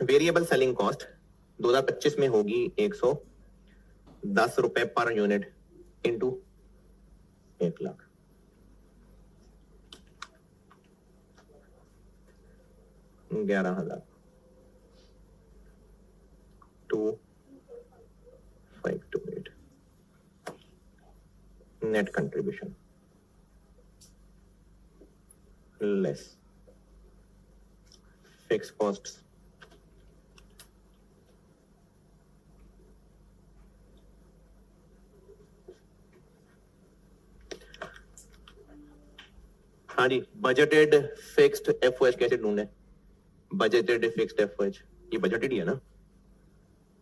variable selling cost 2025 में होगी 110 रुपए per unit into 1 lakh 11,000 2528 net contribution less fix costs हाँ जी, बजटेड फिक्स्ड एफओएच कैसे ढूंढे? बजटेड फिक्स्ड एफओएच, ये बजटेड ही है ना?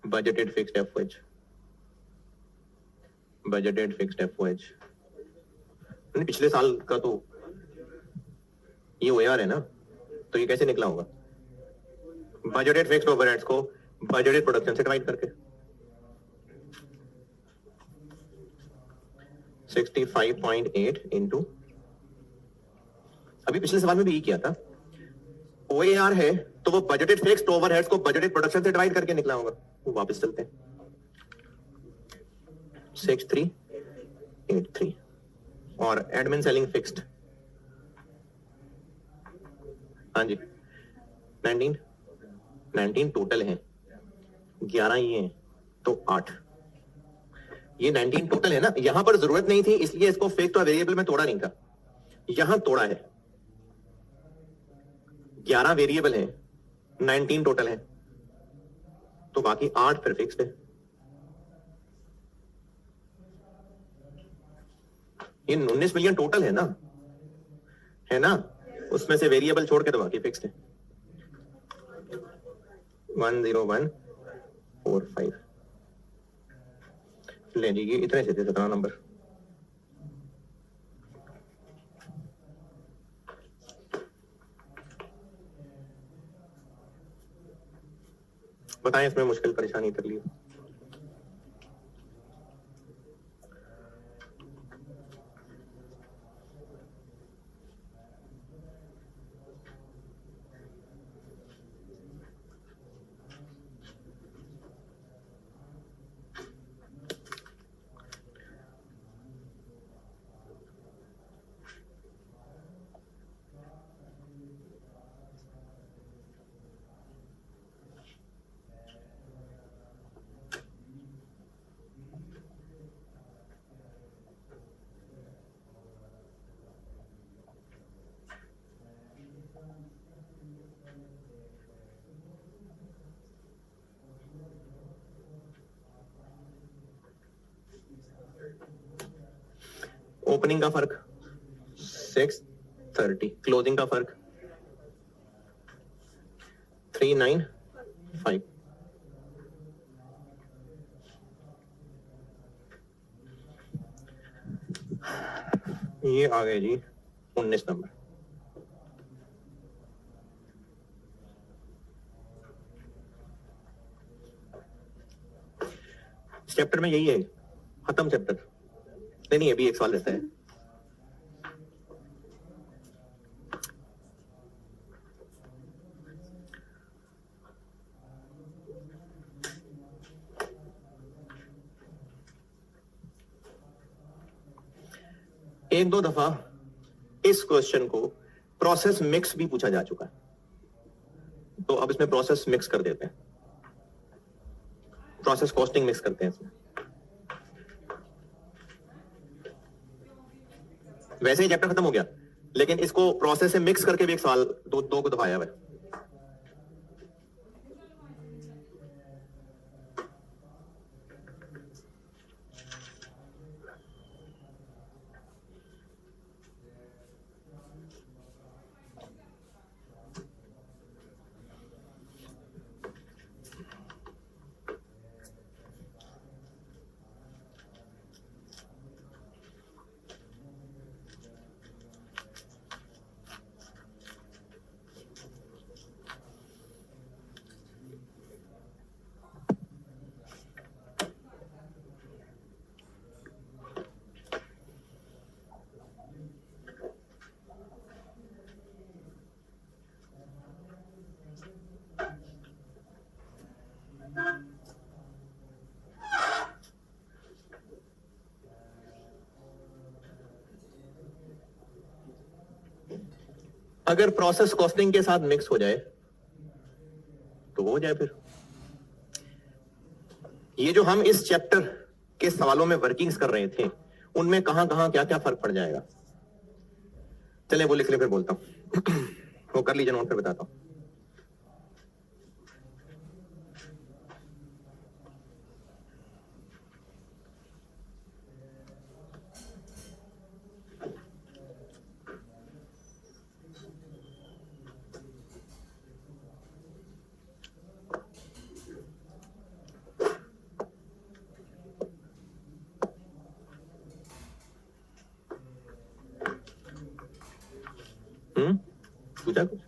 Budgeted fixed FOH, budgeted fixed FOH पिछले साल का तो ये ओआर है ना, तो ये कैसे निकला होगा? बजटेड फिक्स्ड ओवरहेड्स को बजटेड प्रोडक्शन से डिवाइड करके 65.8 इंटू, अभी पिछले सवाल में भी यही किया था, ओएआर है तो वो बजटेड फिक्स्ड ओवरहेड्स को बजटेड प्रोडक्शन से डिवाइड करके निकला होगा। वो वापस चलते हैं 6383 और एडमिन सेलिंग फिक्स्ड, हाँ जी 19 टोटल है, 11 ये है तो 8, ये 19 टोटल है ना। यहां पर जरूरत नहीं थी इसलिए इसको फिक्स्ड और वेरिएबल में तोड़ा नहीं था, यहां तोड़ा है। 11 वेरिएबल है, 19 टोटल है, तो बाकी 8 फिर फिक्स्ड है। ये 19 मिलियन टोटल है ना, उसमें से वेरिएबल छोड़ के तो बाकी फिक्स्ड है। 10145 ले लीजिए, इतने से थे 17 नंबर। बताएं इसमें मुश्किल परेशानी कर ली? ओपनिंग का फर्क 630, क्लोजिंग का फर्क 395, ये आ गए जी 19 नंबर। चैप्टर में यही है, खत्म चैप्टर। नहीं अभी एक सवाल रहता है। एक दो दफा इस क्वेश्चन को प्रोसेस मिक्स भी पूछा जा चुका है, तो अब इसमें प्रोसेस मिक्स कर देते हैं, प्रोसेस कॉस्टिंग मिक्स करते हैं इसमें। वैसे ही चैप्टर खत्म हो गया, लेकिन इसको प्रोसेस से मिक्स करके भी एक सवाल दो को दफा आया हुआ है। अगर प्रोसेस कॉस्टिंग के साथ मिक्स हो जाए तो हो जाए। फिर ये जो हम इस चैप्टर के सवालों में वर्किंग्स कर रहे थे, उनमें कहां कहां क्या क्या फर्क पड़ जाएगा, चले वो लिख ले, फिर बोलता हूं। वो कर लीजिए नोट, फिर बताता हूं। पूछा कुछ?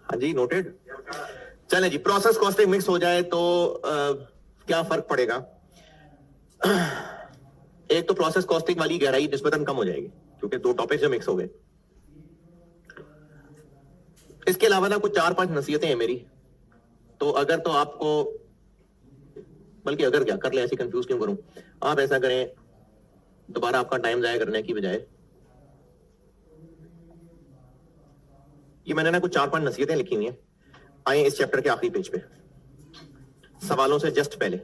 हाँ जी, नोटेड। चलें जी, प्रोसेस कॉस्टिंग मिक्स हो जाए तो क्या फर्क पड़ेगा? एक तो प्रोसेस कॉस्टिंग वाली गहराई निस्बतन कम हो जाएगी क्योंकि दो टॉपिक जो मिक्स हो गए। इसके अलावा ना कुछ 4-5 नसीहतें हैं मेरी, तो अगर तो आपको, बल्कि अगर क्या कर ले, ऐसी कंफ्यूज क्यों करूं, आप ऐसा करें, दोबारा आपका टाइम जाया करने की बजाय ये मैंने ना कुछ 4-5 नसीहतें लिखी हुई हैं। आए इस चैप्टर के आखिरी पेज पे, सवालों से जस्ट पहले,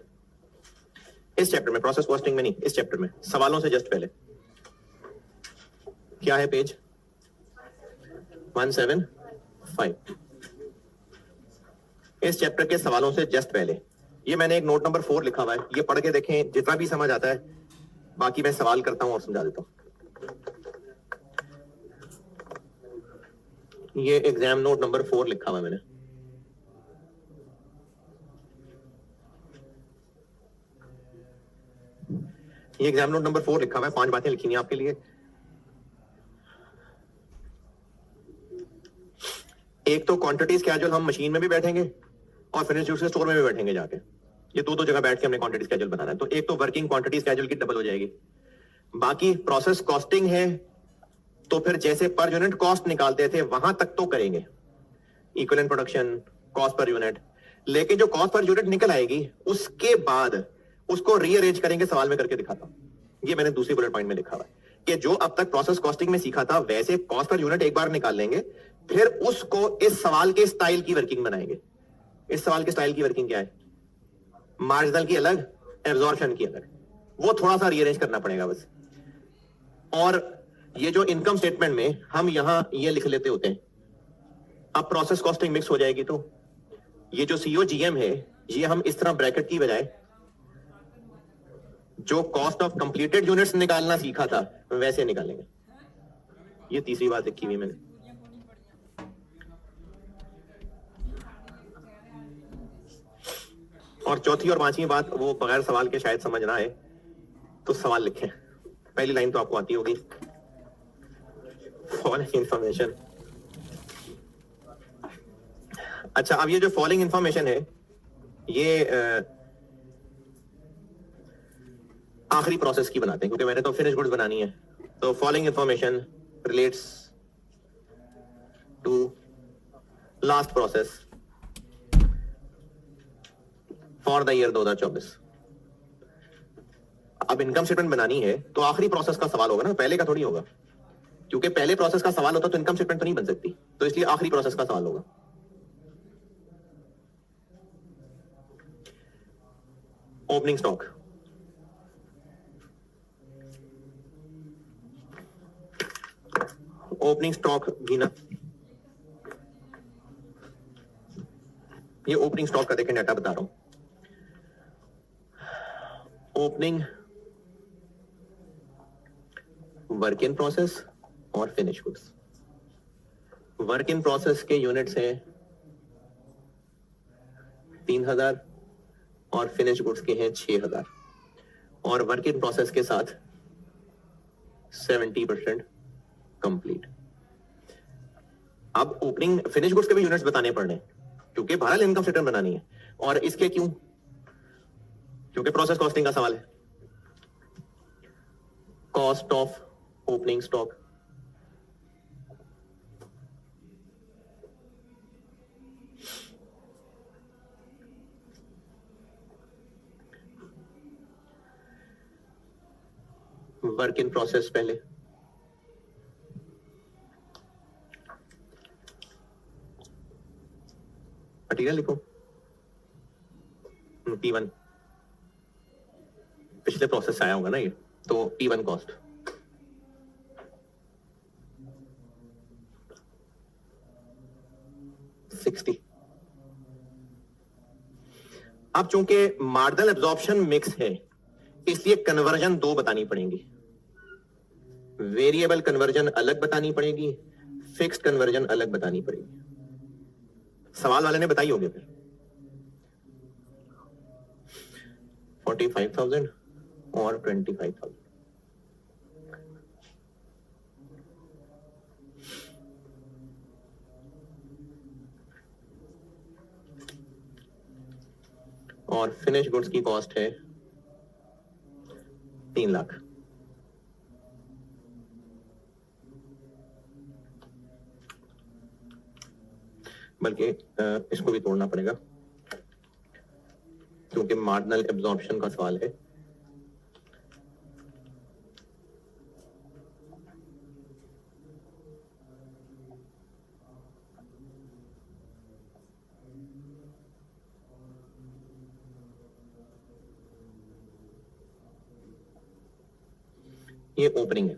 इस चैप्टर में, प्रोसेस कॉस्टिंग में नहीं, इस चैप्टर में सवालों से जस्ट पहले क्या है? पेज 175। इस चैप्टर के सवालों से जस्ट पहले ये मैंने एक नोट नंबर 4 लिखा हुआ है, ये पढ़ के देखें, जितना भी समझ आता है, बाकी मैं सवाल करता हूं और समझा देता हूं। ये एग्जाम नोट नंबर 4 लिखा हुआ है मैंने। ये एग्जाम नोट नंबर 4 लिखा हुआ है, 5 बातें लिखी हुई आपके लिए। एक तो क्वांटिटी स्केड्यूल हम मशीन में भी बैठेंगे और फिनिश गुड्स के स्टोर में भी बैठेंगे जाके, ये दो जगह बैठ के हमने क्वांटिटी स्केड्यूल बनाना है। तो एक तो वर्किंग क्वांटिटी स्केड्यूल की डबल हो जाएगी। बाकी प्रोसेस कॉस्टिंग है तो फिर जैसे पर यूनिट कॉस्ट निकालते थे वहां तक तो करेंगे, equivalent production, cost per unit, लेकिन जो कॉस्ट पर यूनिट निकल आएगी उसके बाद उसको रीअरेंज करेंगे, सवाल में करके दिखाता हूं। ये मैंने दूसरी बुलेट पॉइंट में लिखा हुआ है कि जो अब तक प्रोसेस कॉस्टिंग में सीखा था वैसे कॉस्ट पर यूनिट एक बार निकाल लेंगे, फिर उसको इस सवाल के स्टाइल की वर्किंग बनाएंगे। इस सवाल के स्टाइल की वर्किंग क्या है? मार्जिनल की अलग, एब्जॉर्प्शन की अलग, वो थोड़ा सा रीअरेंज करना पड़ेगा बस। और ये जो इनकम स्टेटमेंट में हम यहां ये लिख लेते होते हैं, अब प्रोसेस कॉस्टिंग मिक्स हो जाएगी तो ये जो सीओ जीएम है ये हम इस तरह ब्रैकेट की बजाय जो कॉस्ट ऑफ कंप्लीटेड यूनिट्स निकालना सीखा था वैसे निकालेंगे। ये तीसरी बात लिखी हुई मैंने। और चौथी और पांचवी बात वो बगैर सवाल के शायद समझ ना आए, तो सवाल लिखें। पहली लाइन तो आपको आती होगी, फॉलोइंग इंफॉर्मेशन। अच्छा, अब ये जो फॉलोइंग इंफॉर्मेशन है ये आखिरी प्रोसेस की बनाते हैं क्योंकि मैंने तो फिनिश गुड्स बनानी है। तो following information relates to last process for the year 2024। अब इनकम स्टेटमेंट बनानी है तो आखिरी प्रोसेस का सवाल होगा ना, पहले का थोड़ी होगा, क्योंकि पहले प्रोसेस का सवाल होता तो इनकम स्टेटमेंट तो नहीं बन सकती, तो इसलिए आखिरी प्रोसेस का सवाल होगा। ओपनिंग स्टॉक, ओपनिंग स्टॉक गिना, ये ओपनिंग स्टॉक का देखें डाटा बता रहा हूं। ओपनिंग, वर्क इन प्रोसेस और finish goods. Work in process के यूनिट्स हैं 3000 और फिनिश गुड्स के हैं 6000, और वर्क इन प्रोसेस के साथ 70% कंप्लीट। अब ओपनिंग फिनिश गुड्स के भी यूनिट्स बताने पड़ने क्योंकि बहरहाल इनकम स्टेटमेंट बनानी है। और इसके क्यों? क्योंकि प्रोसेस कॉस्टिंग का सवाल है। Cost of opening stock, work in process पहले मटीरियल लिखो P1 पिछले प्रोसेस से आया होगा ना ये, तो P1 कॉस्ट $60। अब चूंकि मार्जिनल एब्जॉर्प्शन मिक्स है इसलिए कन्वर्जन दो बतानी पड़ेगी, वेरिएबल कन्वर्जन अलग बतानी पड़ेगी, फिक्स्ड कन्वर्जन अलग बतानी पड़ेगी। सवाल वाले ने बताई होगी फिर 45,000 और 25,000। और फिनिश गुड्स की कॉस्ट है 3 लाख। बल्कि इसको भी तोड़ना पड़ेगा क्योंकि मार्जिनल एब्जॉर्प्शन का सवाल है। ये ओपनिंग है।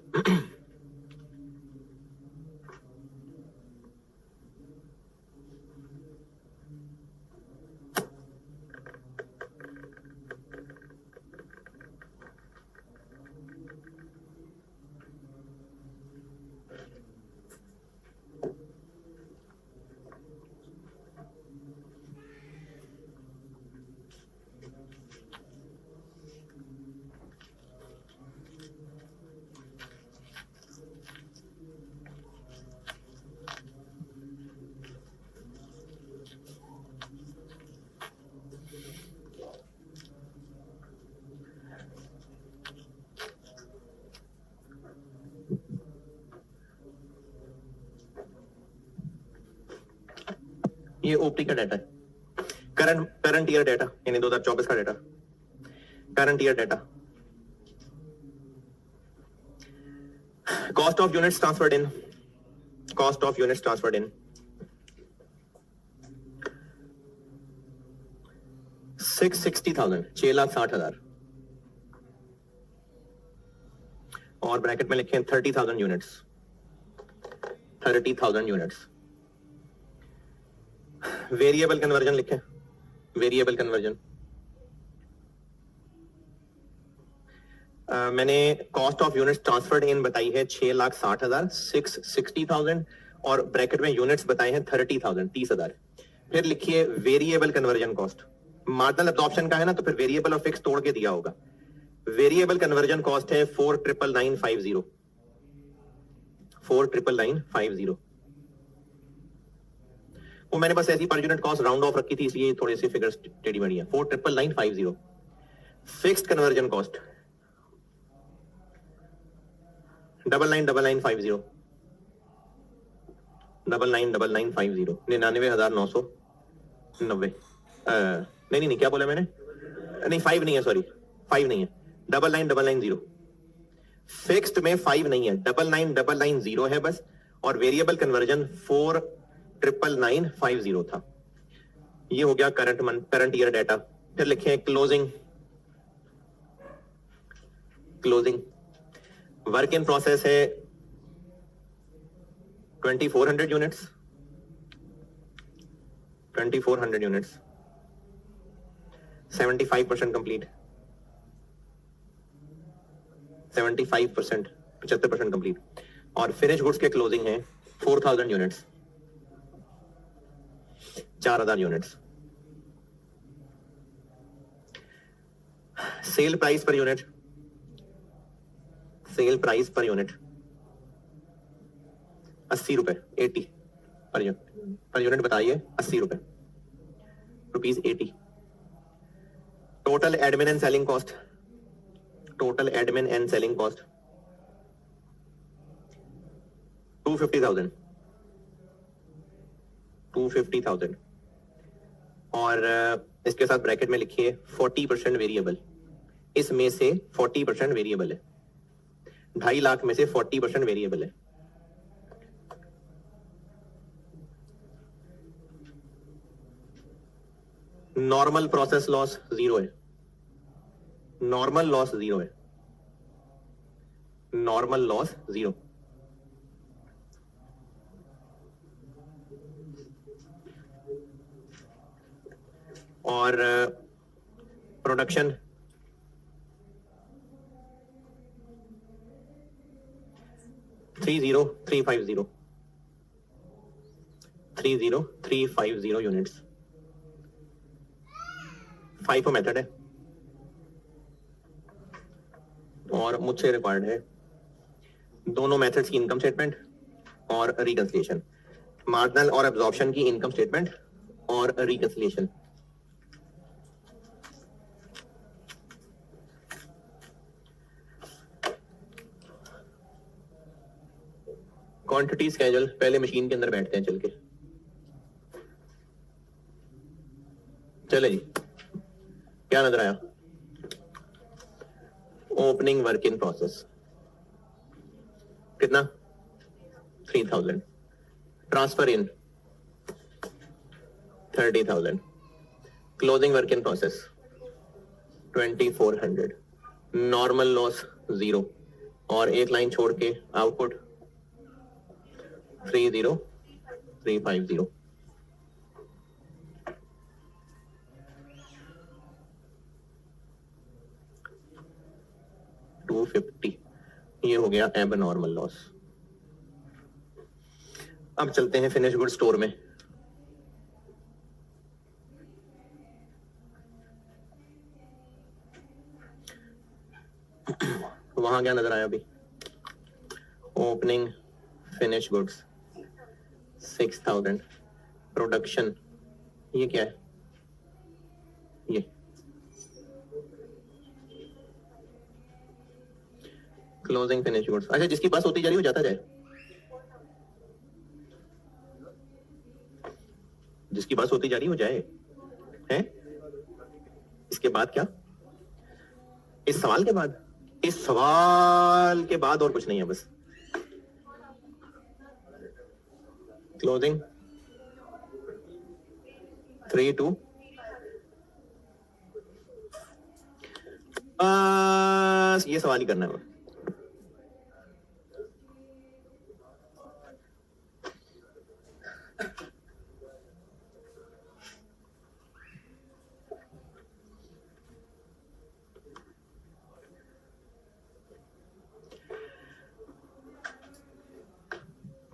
ये ओपनिंग का डाटा है, करंट ईयर डाटा, यानी 2024 का data, current year data. Cost of units transferred in, cost of units transferred इन 660,000, 6,60,000। और ब्रैकेट में लिखे 30,000 यूनिट्स, 30,000 यूनिट्स। वेरिएबल कन्वर्जन लिखे, वेरिएबल कन्वर्जन मैंने कॉस्ट ऑफ यूनिट्स ट्रांसफर्ड इन बताई है 6,60,000, 660,000 और ब्रैकेट में यूनिट्स बताए हैं 30,000, 30,000। फिर लिखिए variable conversion cost, marginal absorption का है ना तो फिर वेरिएबल और फिक्स तोड़ के दिया होगा। वेरिएबल कन्वर्जन कॉस्ट है 4,99950, 4,99950। वो मैंने बस ऐसी per unit cost round of रखी थी इसलिए थोड़े से फिगर्स टेढ़ी मेढ़ी है। 4,99950। Fixed conversion cost 99,9950, 99,9950, 99,990। नहीं क्या बोला मैंने, नहीं 5 नहीं है, सॉरी 5 नहीं है, 99,990। फिक्स्ड में 5 नहीं है, 99,990 है बस। और वेरिएबल कन्वर्जन 4,99950 था। ये हो गया करंट ईयर डाटा। फिर लिखे closing, closing work in process है 2,400 यूनिट्स, 2,400 यूनिट्स, 75% कंप्लीट, 75%, 75% कंप्लीट। और फिनिश गुड्स के क्लोजिंग है 4,000 units, 4,000 units. Sale price per unit, sale price per unit 80 रुपए, 80 पर यूनिट बताइए, 80 रुपए, ₹80। Total admin and selling cost, total admin and selling cost 250,000, 250,000। और इसके साथ ब्रैकेट में लिखिए 40% वेरिएबल, इसमें से 40% वेरिएबल है। 2.5 लाख में से 40% वेरिएबल है। नॉर्मल प्रोसेस लॉस 0 है, नॉर्मल लॉस 0 है, नॉर्मल लॉस 0। और प्रोडक्शन 30350 यूनिट्स। FIFO मेथड है और मुझसे रिक्वायर्ड है दोनों मेथड्स की इनकम स्टेटमेंट और रिकंसिलिएशन, मार्जिनल और एब्जॉर्प्शन की इनकम स्टेटमेंट और रिकंसिलिएशन। क्वांटिटी स्केड्यूल, पहले मशीन के अंदर बैठते हैं चल के। चले जी, क्या नजर आया? ओपनिंग वर्क इन प्रोसेस कितना? 3000। Transfer in 30,000। Closing work in process 2400। Normal loss 0 और एक लाइन छोड़ के आउटपुट 30350। ये हो गया एब नॉर्मल लॉस। अब चलते हैं फिनिश गुड स्टोर में। वहां क्या नजर आया अभी? Opening finish goods 6000। प्रोडक्शन ये क्या है? ये क्लोजिंग फिनिश गुड्स। अच्छा, जिसकी पास होती जा रही हो जाता जाए, जिसकी पास होती जा रही हो जाए है। इसके बाद क्या? इस सवाल के बाद, इस सवाल के बाद और कुछ नहीं है बस। क्लोजिंग 3-2। बस ये सवाल ही करना है।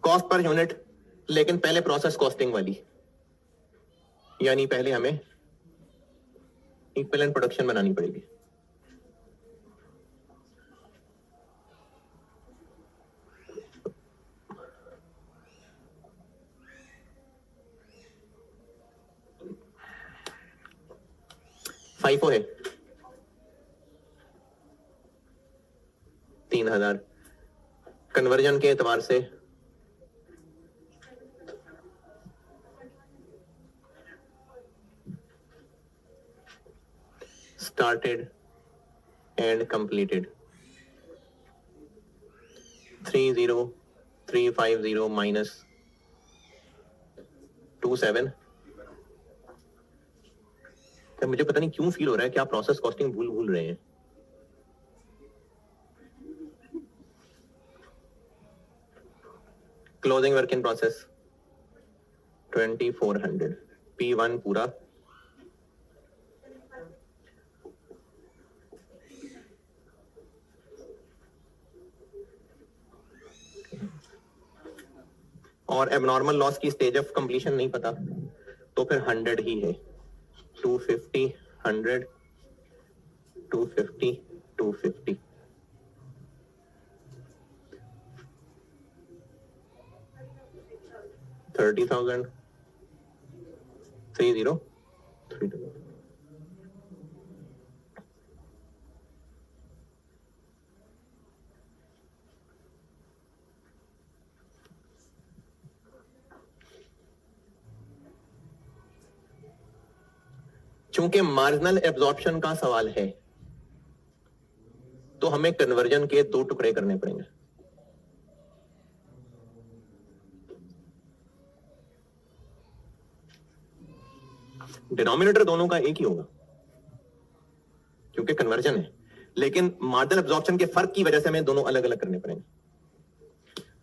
कॉस्ट पर यूनिट, लेकिन पहले प्रोसेस कॉस्टिंग वाली, यानी पहले हमें इक्विवेलेंट प्रोडक्शन बनानी पड़ेगी। FIFO है 3000। कन्वर्जन के एतबार से started and completed 30350 minus 27। मुझे पता नहीं क्यों फील हो रहा है कि आप प्रोसेस कॉस्टिंग भूल रहे हैं। Closing work in process 2400। P1 पूरा और एबनॉर्मल लॉस की स्टेज ऑफ कंप्लीशन नहीं पता तो फिर 100 ही है। 250 100 250 250। $30,000 3032। चूंकि मार्जिनल एब्जॉर्प्शन का सवाल है तो हमें कन्वर्जन के 2 टुकड़े करने पड़ेंगे। डिनोमिनेटर दोनों का एक ही होगा क्योंकि कन्वर्जन है, लेकिन मार्जिनल एब्जॉर्प्शन के फर्क की वजह से हमें दोनों अलग अलग करने पड़ेंगे।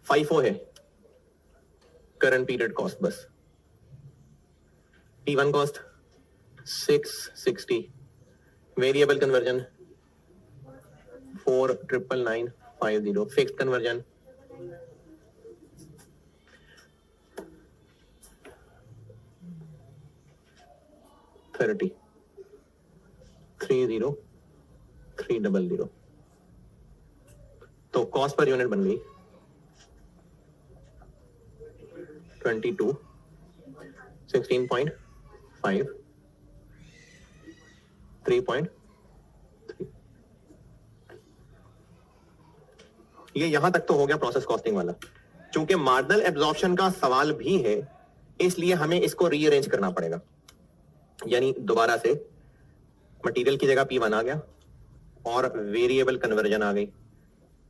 FIFO है करंट पीरियड कॉस्ट, बस T1 cost 660, variable conversion 49950, fixed conversion 30300। तो कॉस्ट पर यूनिट बन गई 22, 16.5, 3.3। ये यहां तक तो हो गया प्रोसेस कॉस्टिंग वाला। चूंकि मार्जिनल एब्जॉर्प्शन का सवाल भी है, इसलिए हमें इसको रीअरेंज करना पड़ेगा। यानी दोबारा से मटेरियल की जगह P1 आ गया और वेरिएबल कन्वर्जन आ गई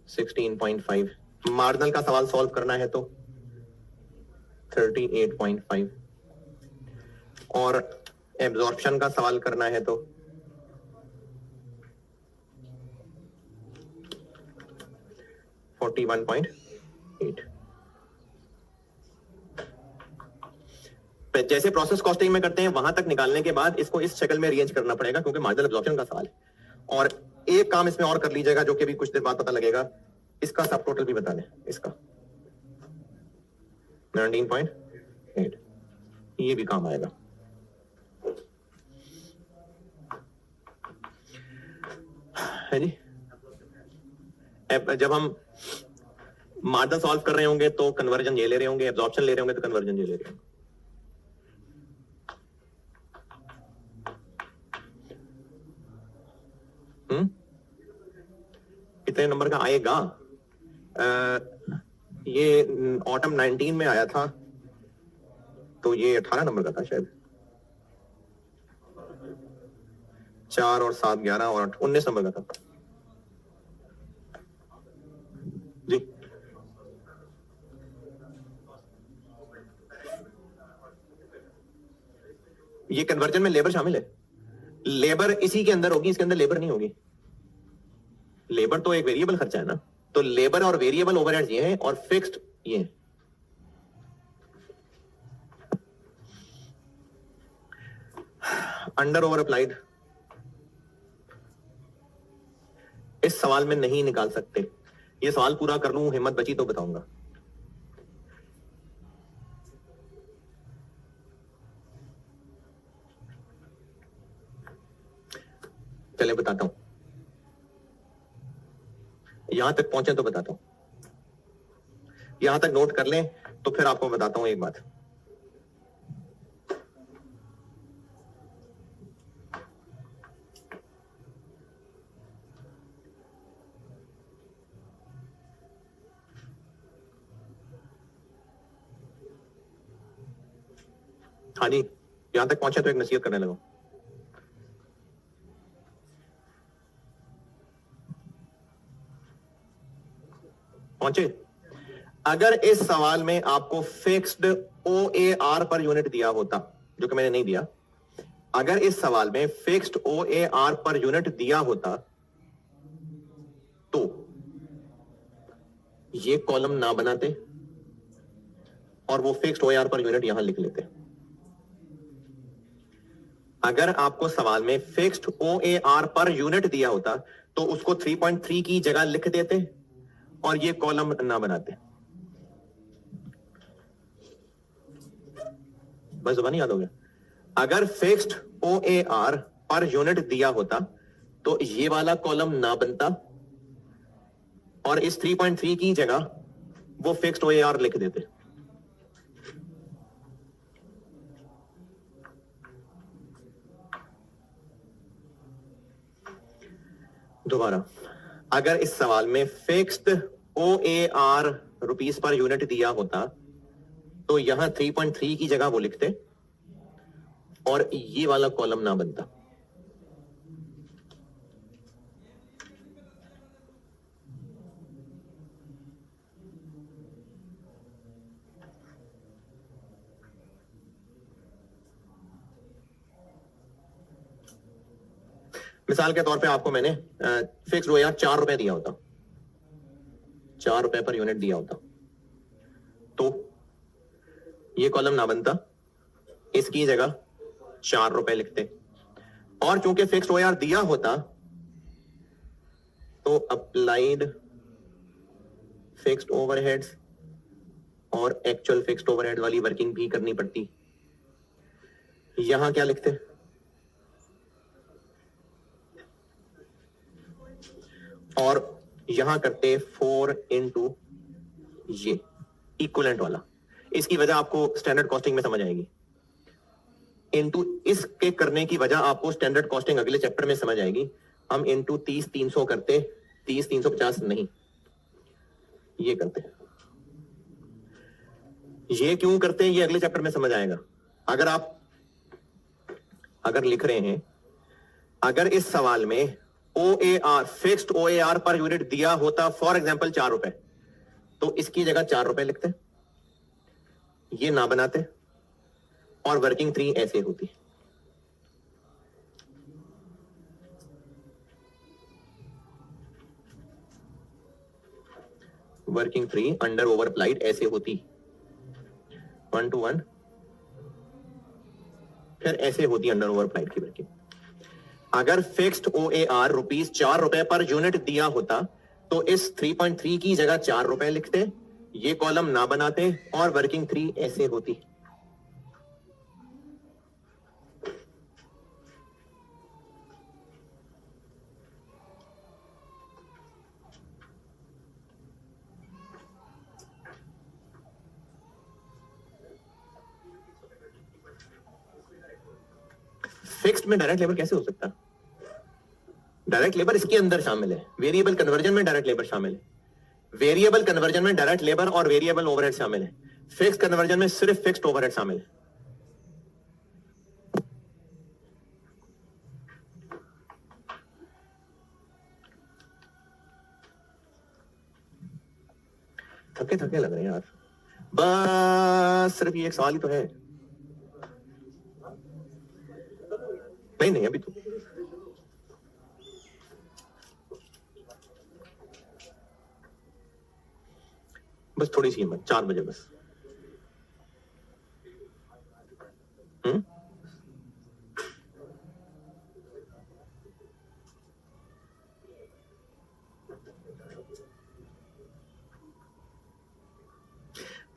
16.5। मार्जिनल का सवाल सॉल्व करना है तो 38.5 और एब्जॉर्प्शन का सवाल करना है तो 41.8। जैसे प्रोसेस कॉस्टिंग में करते हैं वहां तक निकालने के बाद इसको इस शक्ल में रीअरेंज करना पड़ेगा क्योंकि मार्जिनल एब्जॉर्प्शन का सवाल है। और एक काम इसमें और कर लीजिएगा जो कि भी कुछ देर बाद पता लगेगा, इसका सब टोटल भी बता दें। इसका 19.8 ये भी काम आएगा। है जी। जब हम मार्जिन सॉल्व कर रहे होंगे तो कन्वर्जन ये ले रहे होंगे, एब्जॉर्प्शन ले रहे होंगे तो कन्वर्जन ये ले रहे होंगे। कितने नंबर का आएगा? ये ऑटम 19 में आया था तो ये 18 नंबर का था शायद। 4 और 7 11 और 19 नंबर का था जी। ये कन्वर्जन में लेबर शामिल है। लेबर इसी के अंदर होगी, इसके अंदर लेबर नहीं होगी। लेबर तो एक वेरिएबल खर्चा है ना, तो लेबर और वेरिएबल ओवरहेड्स ये हैं और फिक्स्ड ये हैं। अंडर ओवर अप्लाइड इस सवाल में नहीं निकाल सकते। ये सवाल पूरा कर लूं, हिम्मत बची तो बताऊंगा। चले बताता हूं, यहां तक पहुंचे तो बताता हूं। यहां तक नोट कर लें तो फिर आपको बताता हूं एक बात। हाँ जी, यहां तक पहुंचे तो एक नसीहत करने लगा। पहुंचे? अगर इस सवाल में आपको फिक्स्ड OAR पर यूनिट दिया होता, जो कि मैंने नहीं दिया, अगर इस सवाल में फिक्स्ड OAR पर यूनिट दिया होता तो ये कॉलम ना बनाते और वो फिक्स्ड OAR पर यूनिट यहां लिख लेते। अगर आपको सवाल में फिक्स्ड OAR पर यूनिट दिया होता तो उसको 3.3 की जगह लिख देते और ये कॉलम ना बनाते। बस जुबानी याद हो गया। अगर फिक्स्ड OAR पर यूनिट दिया होता तो ये वाला कॉलम ना बनता और इस 3.3 की जगह वो फिक्स्ड OAR लिख देते। दोबारा, अगर इस सवाल में fixed OAR rupees per unit दिया होता तो यहां 3.3 की जगह वो लिखते और ये वाला कॉलम ना बनता। मिसाल के तौर पे आपको मैंने फिक्स OAR 4 रुपए दिया होता, 4 रुपए पर यूनिट दिया होता, तो ये कॉलम ना बनता, इसकी जगह 4 रुपए लिखते, और चूंकि फिक्स्ड OAR दिया होता तो अप्लाइड फिक्स्ड ओवरहेड्स और एक्चुअल फिक्स्ड ओवरहेड वाली वर्किंग भी करनी पड़ती। यहां क्या लिखते, और यहां करते 4 इंटू ये इक्वलेंट वाला। इसकी वजह आपको स्टैंडर्ड कॉस्टिंग में समझ आएगी, इंटू इसके करने की वजह आपको स्टैंडर्ड कॉस्टिंग अगले चैप्टर में समझ आएगी। हम इंटू 30 300 करते, 30 350 नहीं, ये करते। ये क्यों करते हैं ये अगले चैप्टर में समझ आएगा। अगर लिख रहे हैं, अगर इस सवाल में OAR fixed OAR per unit दिया होता फॉर एग्जांपल 4 रुपए, तो इसकी जगह 4 रुपए लिखते, ये ना बनाते, और वर्किंग 3 ऐसे होती। वर्किंग 3 अंडर ओवर अप्लाइड ऐसे होती, 1 to 1, फिर ऐसे होती अंडर ओवर अप्लाइड की वर्किंग। अगर फिक्स्ड OAR रुपीस 4 रुपए पर यूनिट दिया होता तो इस 3.3 की जगह 4 रुपए लिखते, ये कॉलम ना बनाते, और वर्किंग 3 ऐसे होती। फिक्स्ड में डायरेक्ट लेबर कैसे हो सकता? डायरेक्ट लेबर इसके अंदर शामिल है, वेरिएबल कन्वर्जन में डायरेक्ट लेबर शामिल है, वेरिएबल कन्वर्जन में डायरेक्ट लेबर और वेरिएबल ओवरहेड शामिल है, फिक्स्ड कन्वर्जन में सिर्फ फिक्स्ड ओवरहेड शामिल है। थके थके लग रहे हैं यार, बस सिर्फ ये एक सवाल ही तो है। नहीं अभी तो बस थोड़ी सी हिम्मत, 4 बजे बस।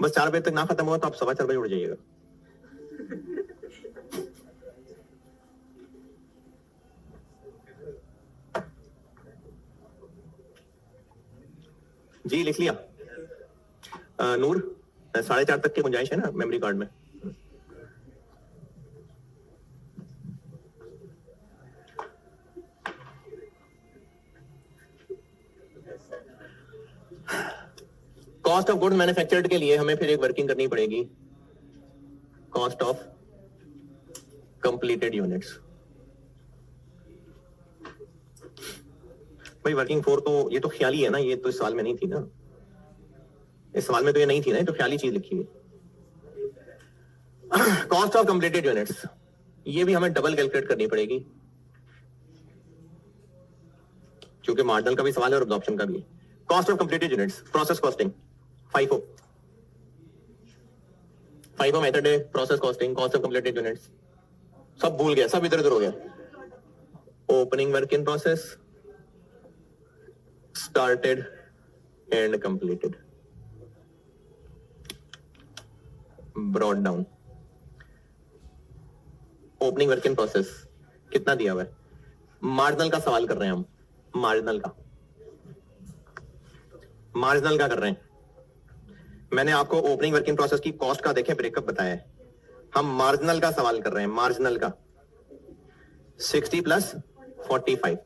बस 4 बजे तक ना खत्म हुआ तो आप 4:15 बजे उठ जाइएगा। जी लिख लिया। नूर 4:30 तक की गुंजाइश है ना मेमोरी कार्ड में? कॉस्ट ऑफ गुड्स मैन्युफैक्चर्ड के लिए हमें फिर एक वर्किंग करनी पड़ेगी, कॉस्ट ऑफ कंप्लीटेड यूनिट्स। भाई वर्किंग 4 तो ये तो ख्याली है ना, ये तो इस सवाल में नहीं थी ना, इस सवाल में तो ये नहीं थी ना, ये तो ख्याली चीज लिखी हुई। कॉस्ट ऑफ कंप्लीटेड यूनिट्स, ये भी हमें डबल कैलकुलेट करनी पड़ेगी, क्योंकि मार्जिनल का भी सवाल है और एब्जॉर्प्शन का भी। Cost of completed units, process costing, FIFO method है, process costing, cost of completed units, सब भूल गया, सब इधर उधर हो गया। Opening work in process, started and completed, brought down. Opening work in process कितना दिया हुआ है? मार्जिनल का सवाल कर रहे हैं हम, मार्जिनल का कर रहे हैं। मैंने आपको ओपनिंग वर्क इन प्रोसेस की कॉस्ट का देखें ब्रेकअप बताया है, हम मार्जिनल का सवाल कर रहे हैं, मार्जिनल का 60 + 45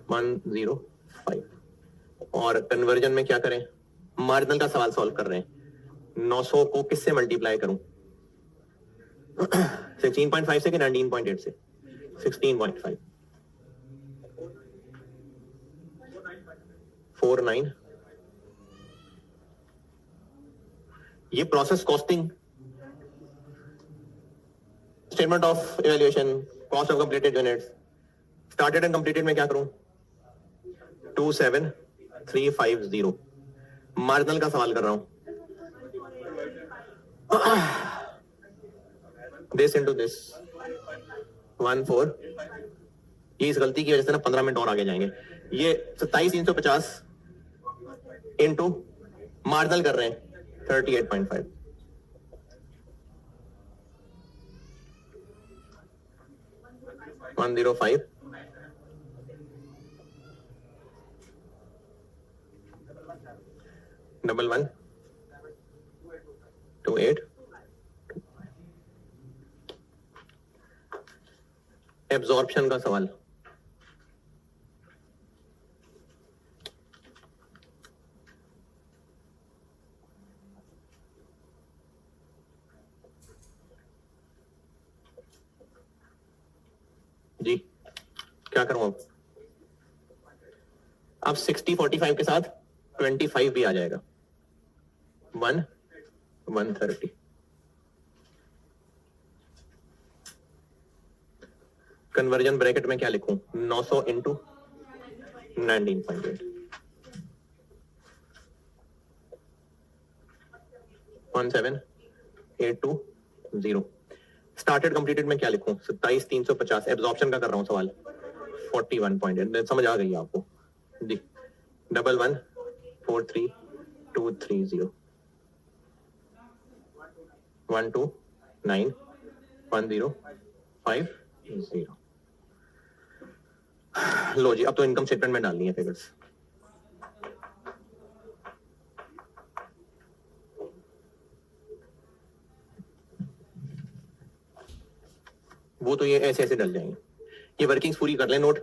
105, और कन्वर्जन में क्या करें? मार्जिनल का सवाल सॉल्व कर रहे हैं, 900 को किससे मल्टीप्लाई करूं? 16.5 से कि 19.8 से? 16.5, 49। ये process costing statement of evaluation, cost of completed units, started and completed में क्या करूं? 27350 मार्जिनल का सवाल कर रहा हूं. This into this 14. ये इस गलती की वजह से ना 15 मिनट और आगे जाएंगे. ये 27350 इंटू मार्जिनल कर रहे हैं 38.5. $105 11 28. एब्जॉर्प्शन का सवाल. जी क्या करूं अब 60-45 के साथ 25 भी आ जाएगा. 130. कन्वर्जन ब्रैकेट में क्या लिखूं? 900 इंटू 19.8. 17820. स्टार्टेड कंप्लीटेड में क्या लिखूं? 27350. एब्जॉर्प्शन का कर रहा हूं सवाल. 41.8. समझ आ गई आपको जी. 11432230 1291050. लो जी, अब तो इनकम स्टेटमेंट में डालनी है फिगर्स. वो तो ये ऐसे ऐसे डल जाएंगे. ये वर्किंग्स पूरी कर लें. नोट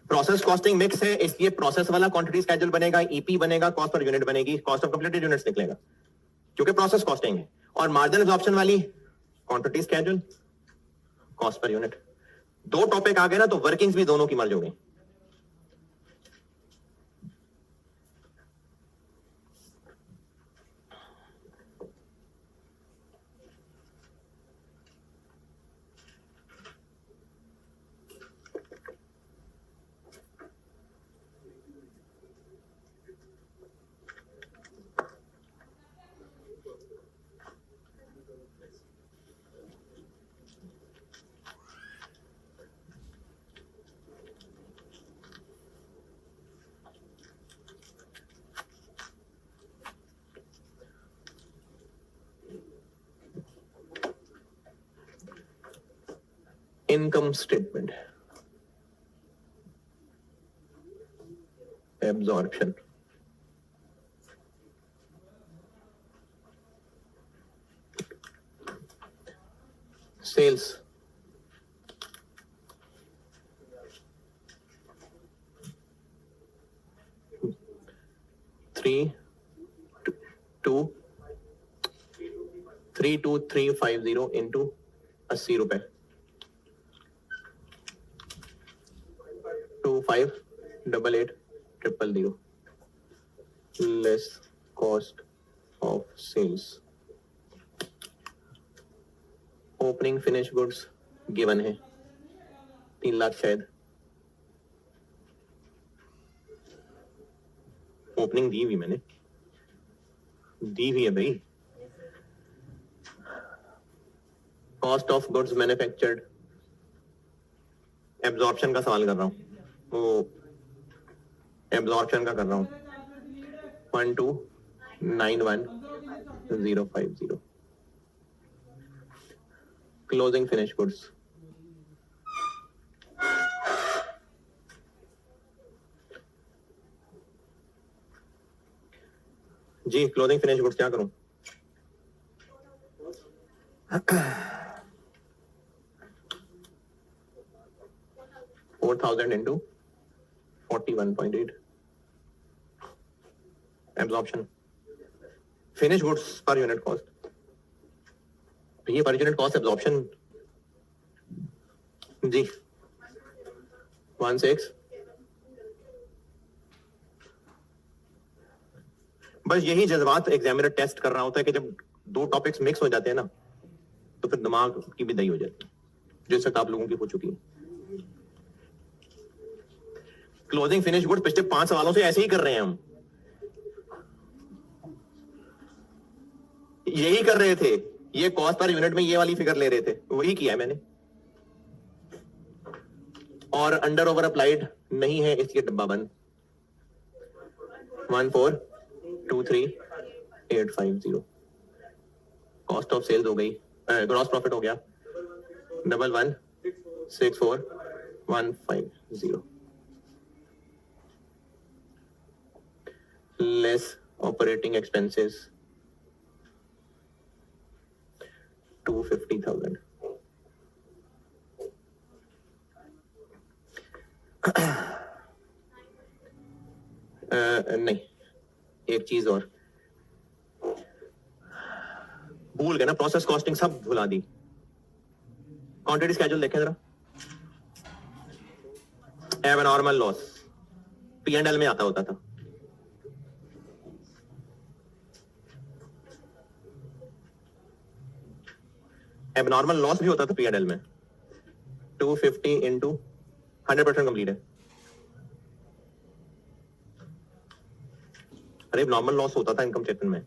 प्रोसेस कॉस्टिंग मिक्स है, इसलिए प्रोसेस वाला क्वांटिटी स्केड्यूल बनेगा, ईपी बनेगा, कॉस्ट पर यूनिट बनेगी, कॉस्ट ऑफ कंप्लीटेड यूनिट्स निकलेगा क्योंकि प्रोसेस कॉस्टिंग है. और मार्जिन एब्जॉर्प्शन वाली quantity schedule, cost per unit. दो टॉपिक आ गए ना तो वर्किंग्स भी दोनों की मर्ज हो गई. Income statement. Absorption. Sales. Three, two, 32350 into 80 रुपए. 258800 less cost of sales. Opening finish goods given है 3 लाख शायद. ओपनिंग दी हुई मैंने, दी हुई है भाई. Cost of goods manufactured. Absorption का सवाल कर रहा हूं. वो एब्जॉर्प्शन का कर रहा हूं. 1291050. Closing finish goods. जी क्लोजिंग फिनिश गुड्स क्या करूं? $4,000 into 41.8. Absorption. Finished goods per unit cost. ये per unit cost absorption जी 16. बस यही जज्बात एग्जामिनर टेस्ट कर रहा होता है कि जब दो टॉपिक्स मिक्स हो जाते हैं ना तो फिर दिमाग की भी दही हो जाती है, जैसे आप लोगों की हो चुकी है। क्लोजिंग फिनिश गुड पिछले 5 सवालों से ऐसे ही कर रहे हैं हम, यही कर रहे थे, ये कॉस्ट पर यूनिट में ये वाली फिगर ले रहे थे, वही किया है मैंने। और अंडर ओवर अप्लाइड नहीं है इसलिए डब्बा बंद। 1423850 कॉस्ट ऑफ सेल्स हो गई, ग्रॉस प्रॉफिट हो गया 1164150 लेस ऑपरेटिंग एक्सपेंसेस 250,000। नहीं, एक चीज और भूल गए ना, प्रोसेस कॉस्टिंग सब भुला दी। क्वांटिटी स्केड्यूल देखें जरा, एबनॉर्मल लॉस P&L में आता होता था, एबनॉर्मल लॉस भी होता था P&L में। 250 इंटू 100% कंप्लीट है। अरे नॉर्मल लॉस होता था इनकम स्टेटमेंट में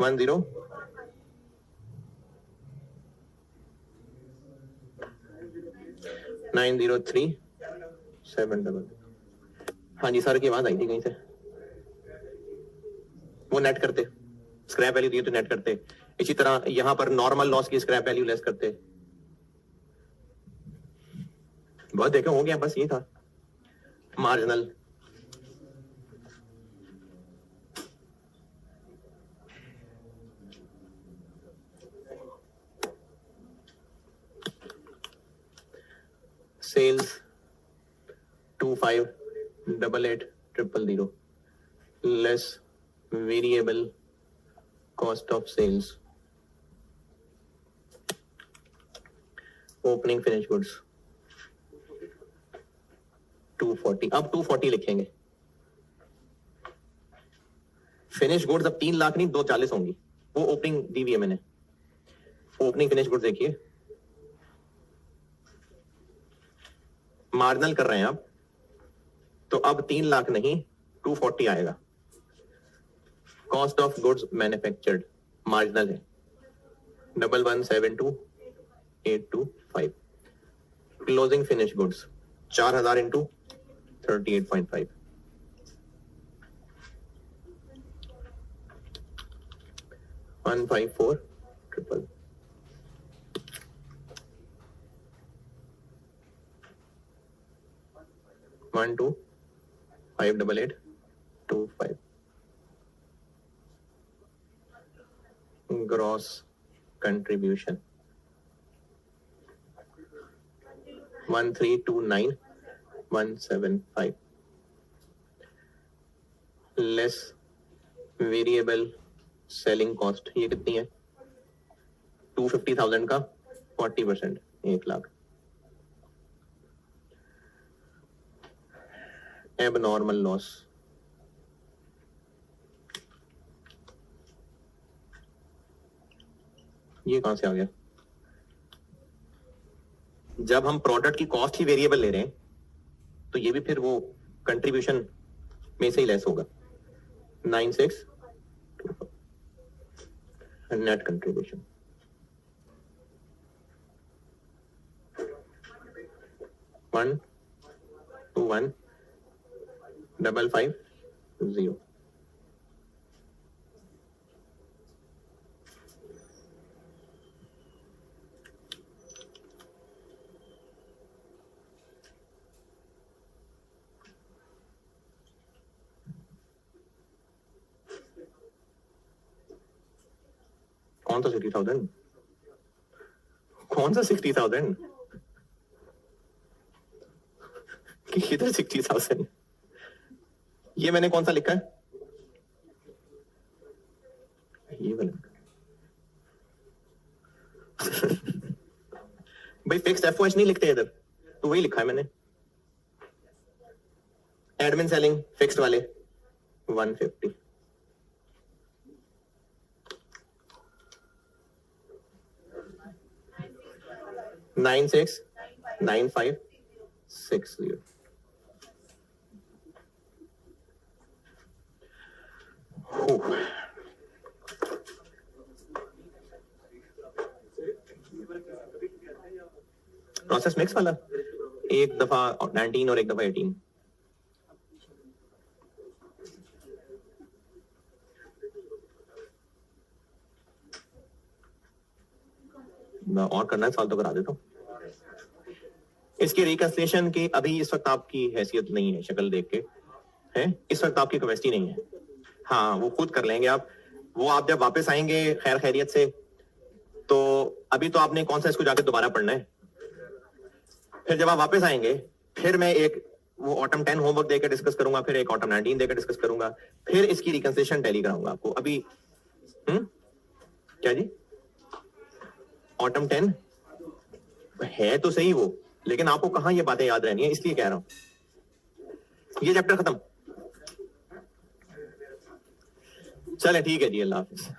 10,903,700। हाँ जी, सर की आवाज आई थी कहीं से, वो नेट करते, स्क्रैप वैल्यू दिए तो नेट करते। इसी तरह यहां पर नॉर्मल लॉस की स्क्रैप वैल्यू लेस करते। बहुत देखे हो गया, बस ये था marginal. Sales 258880 less variable cost of sales opening finish goods 240। अब 240 लिखेंगे। फिनिश गुड्स अब 3 लाख नहीं 240 होंगी, वो ओपनिंग दी हुई है मैंने। ओपनिंग फिनिश गुड्स देखिए, मार्जिनल कर रहे हैं अब, तो अब 3 लाख नहीं 240 आएगा। Cost of goods manufactured marginal है 11,72825। Closing finish goods 4,000 into 38.5 154,000। 1258825 gross contribution 1329175 less variable selling cost, ये कितनी है 250,000 का 40% 1 लाख। एबनॉर्मल लॉस ये कहां से आ गया? जब हम प्रोडक्ट की कॉस्ट ही वेरिएबल ले रहे हैं तो ये भी फिर वो कंट्रीब्यूशन में से ही लेस होगा। 96 नेट कंट्रीब्यूशन 121,550। कौन सा 60,000? कौन सा 60,000? किधर 60,000? ये मैंने कौन सा लिखा है? ये वाला भाई फिक्स्ड एफओएच नहीं लिखते इधर, तो वही लिखा है मैंने। एडमिन सेलिंग फिक्स्ड वाले 150 969560 प्रोसेस मिक्स वाला एक दफा 19 और एक दफा 18 और करना है सवाल तो करा देता हूं। इसकी रिकंसिलेशन की अभी इस वक्त आपकी हैसियत नहीं है, शक्ल देख के है इस वक्त आपकी कैपेसिटी नहीं है। हाँ वो खुद कर लेंगे आप, वो आप जब वापस आएंगे खैर खैरियत से, तो अभी तो आपने कौन सा इसको जाके दोबारा पढ़ना है। फिर जब आप वापस आएंगे फिर मैं एक वो ऑटम 10 होमवर्क देकर डिस्कस करूंगा, फिर एक ऑटम 19 देकर डिस्कस करूंगा, फिर इसकी रिकंसिलेशन टैली कराऊंगा आपको। अभी क्या जी ऑटम 10 है तो सही वो, लेकिन आपको कहां ये बातें याद रहनी है, इसलिए कह रहा हूं। ये चैप्टर खत्म। चले ठीक है जी, अल्लाह हाफिज।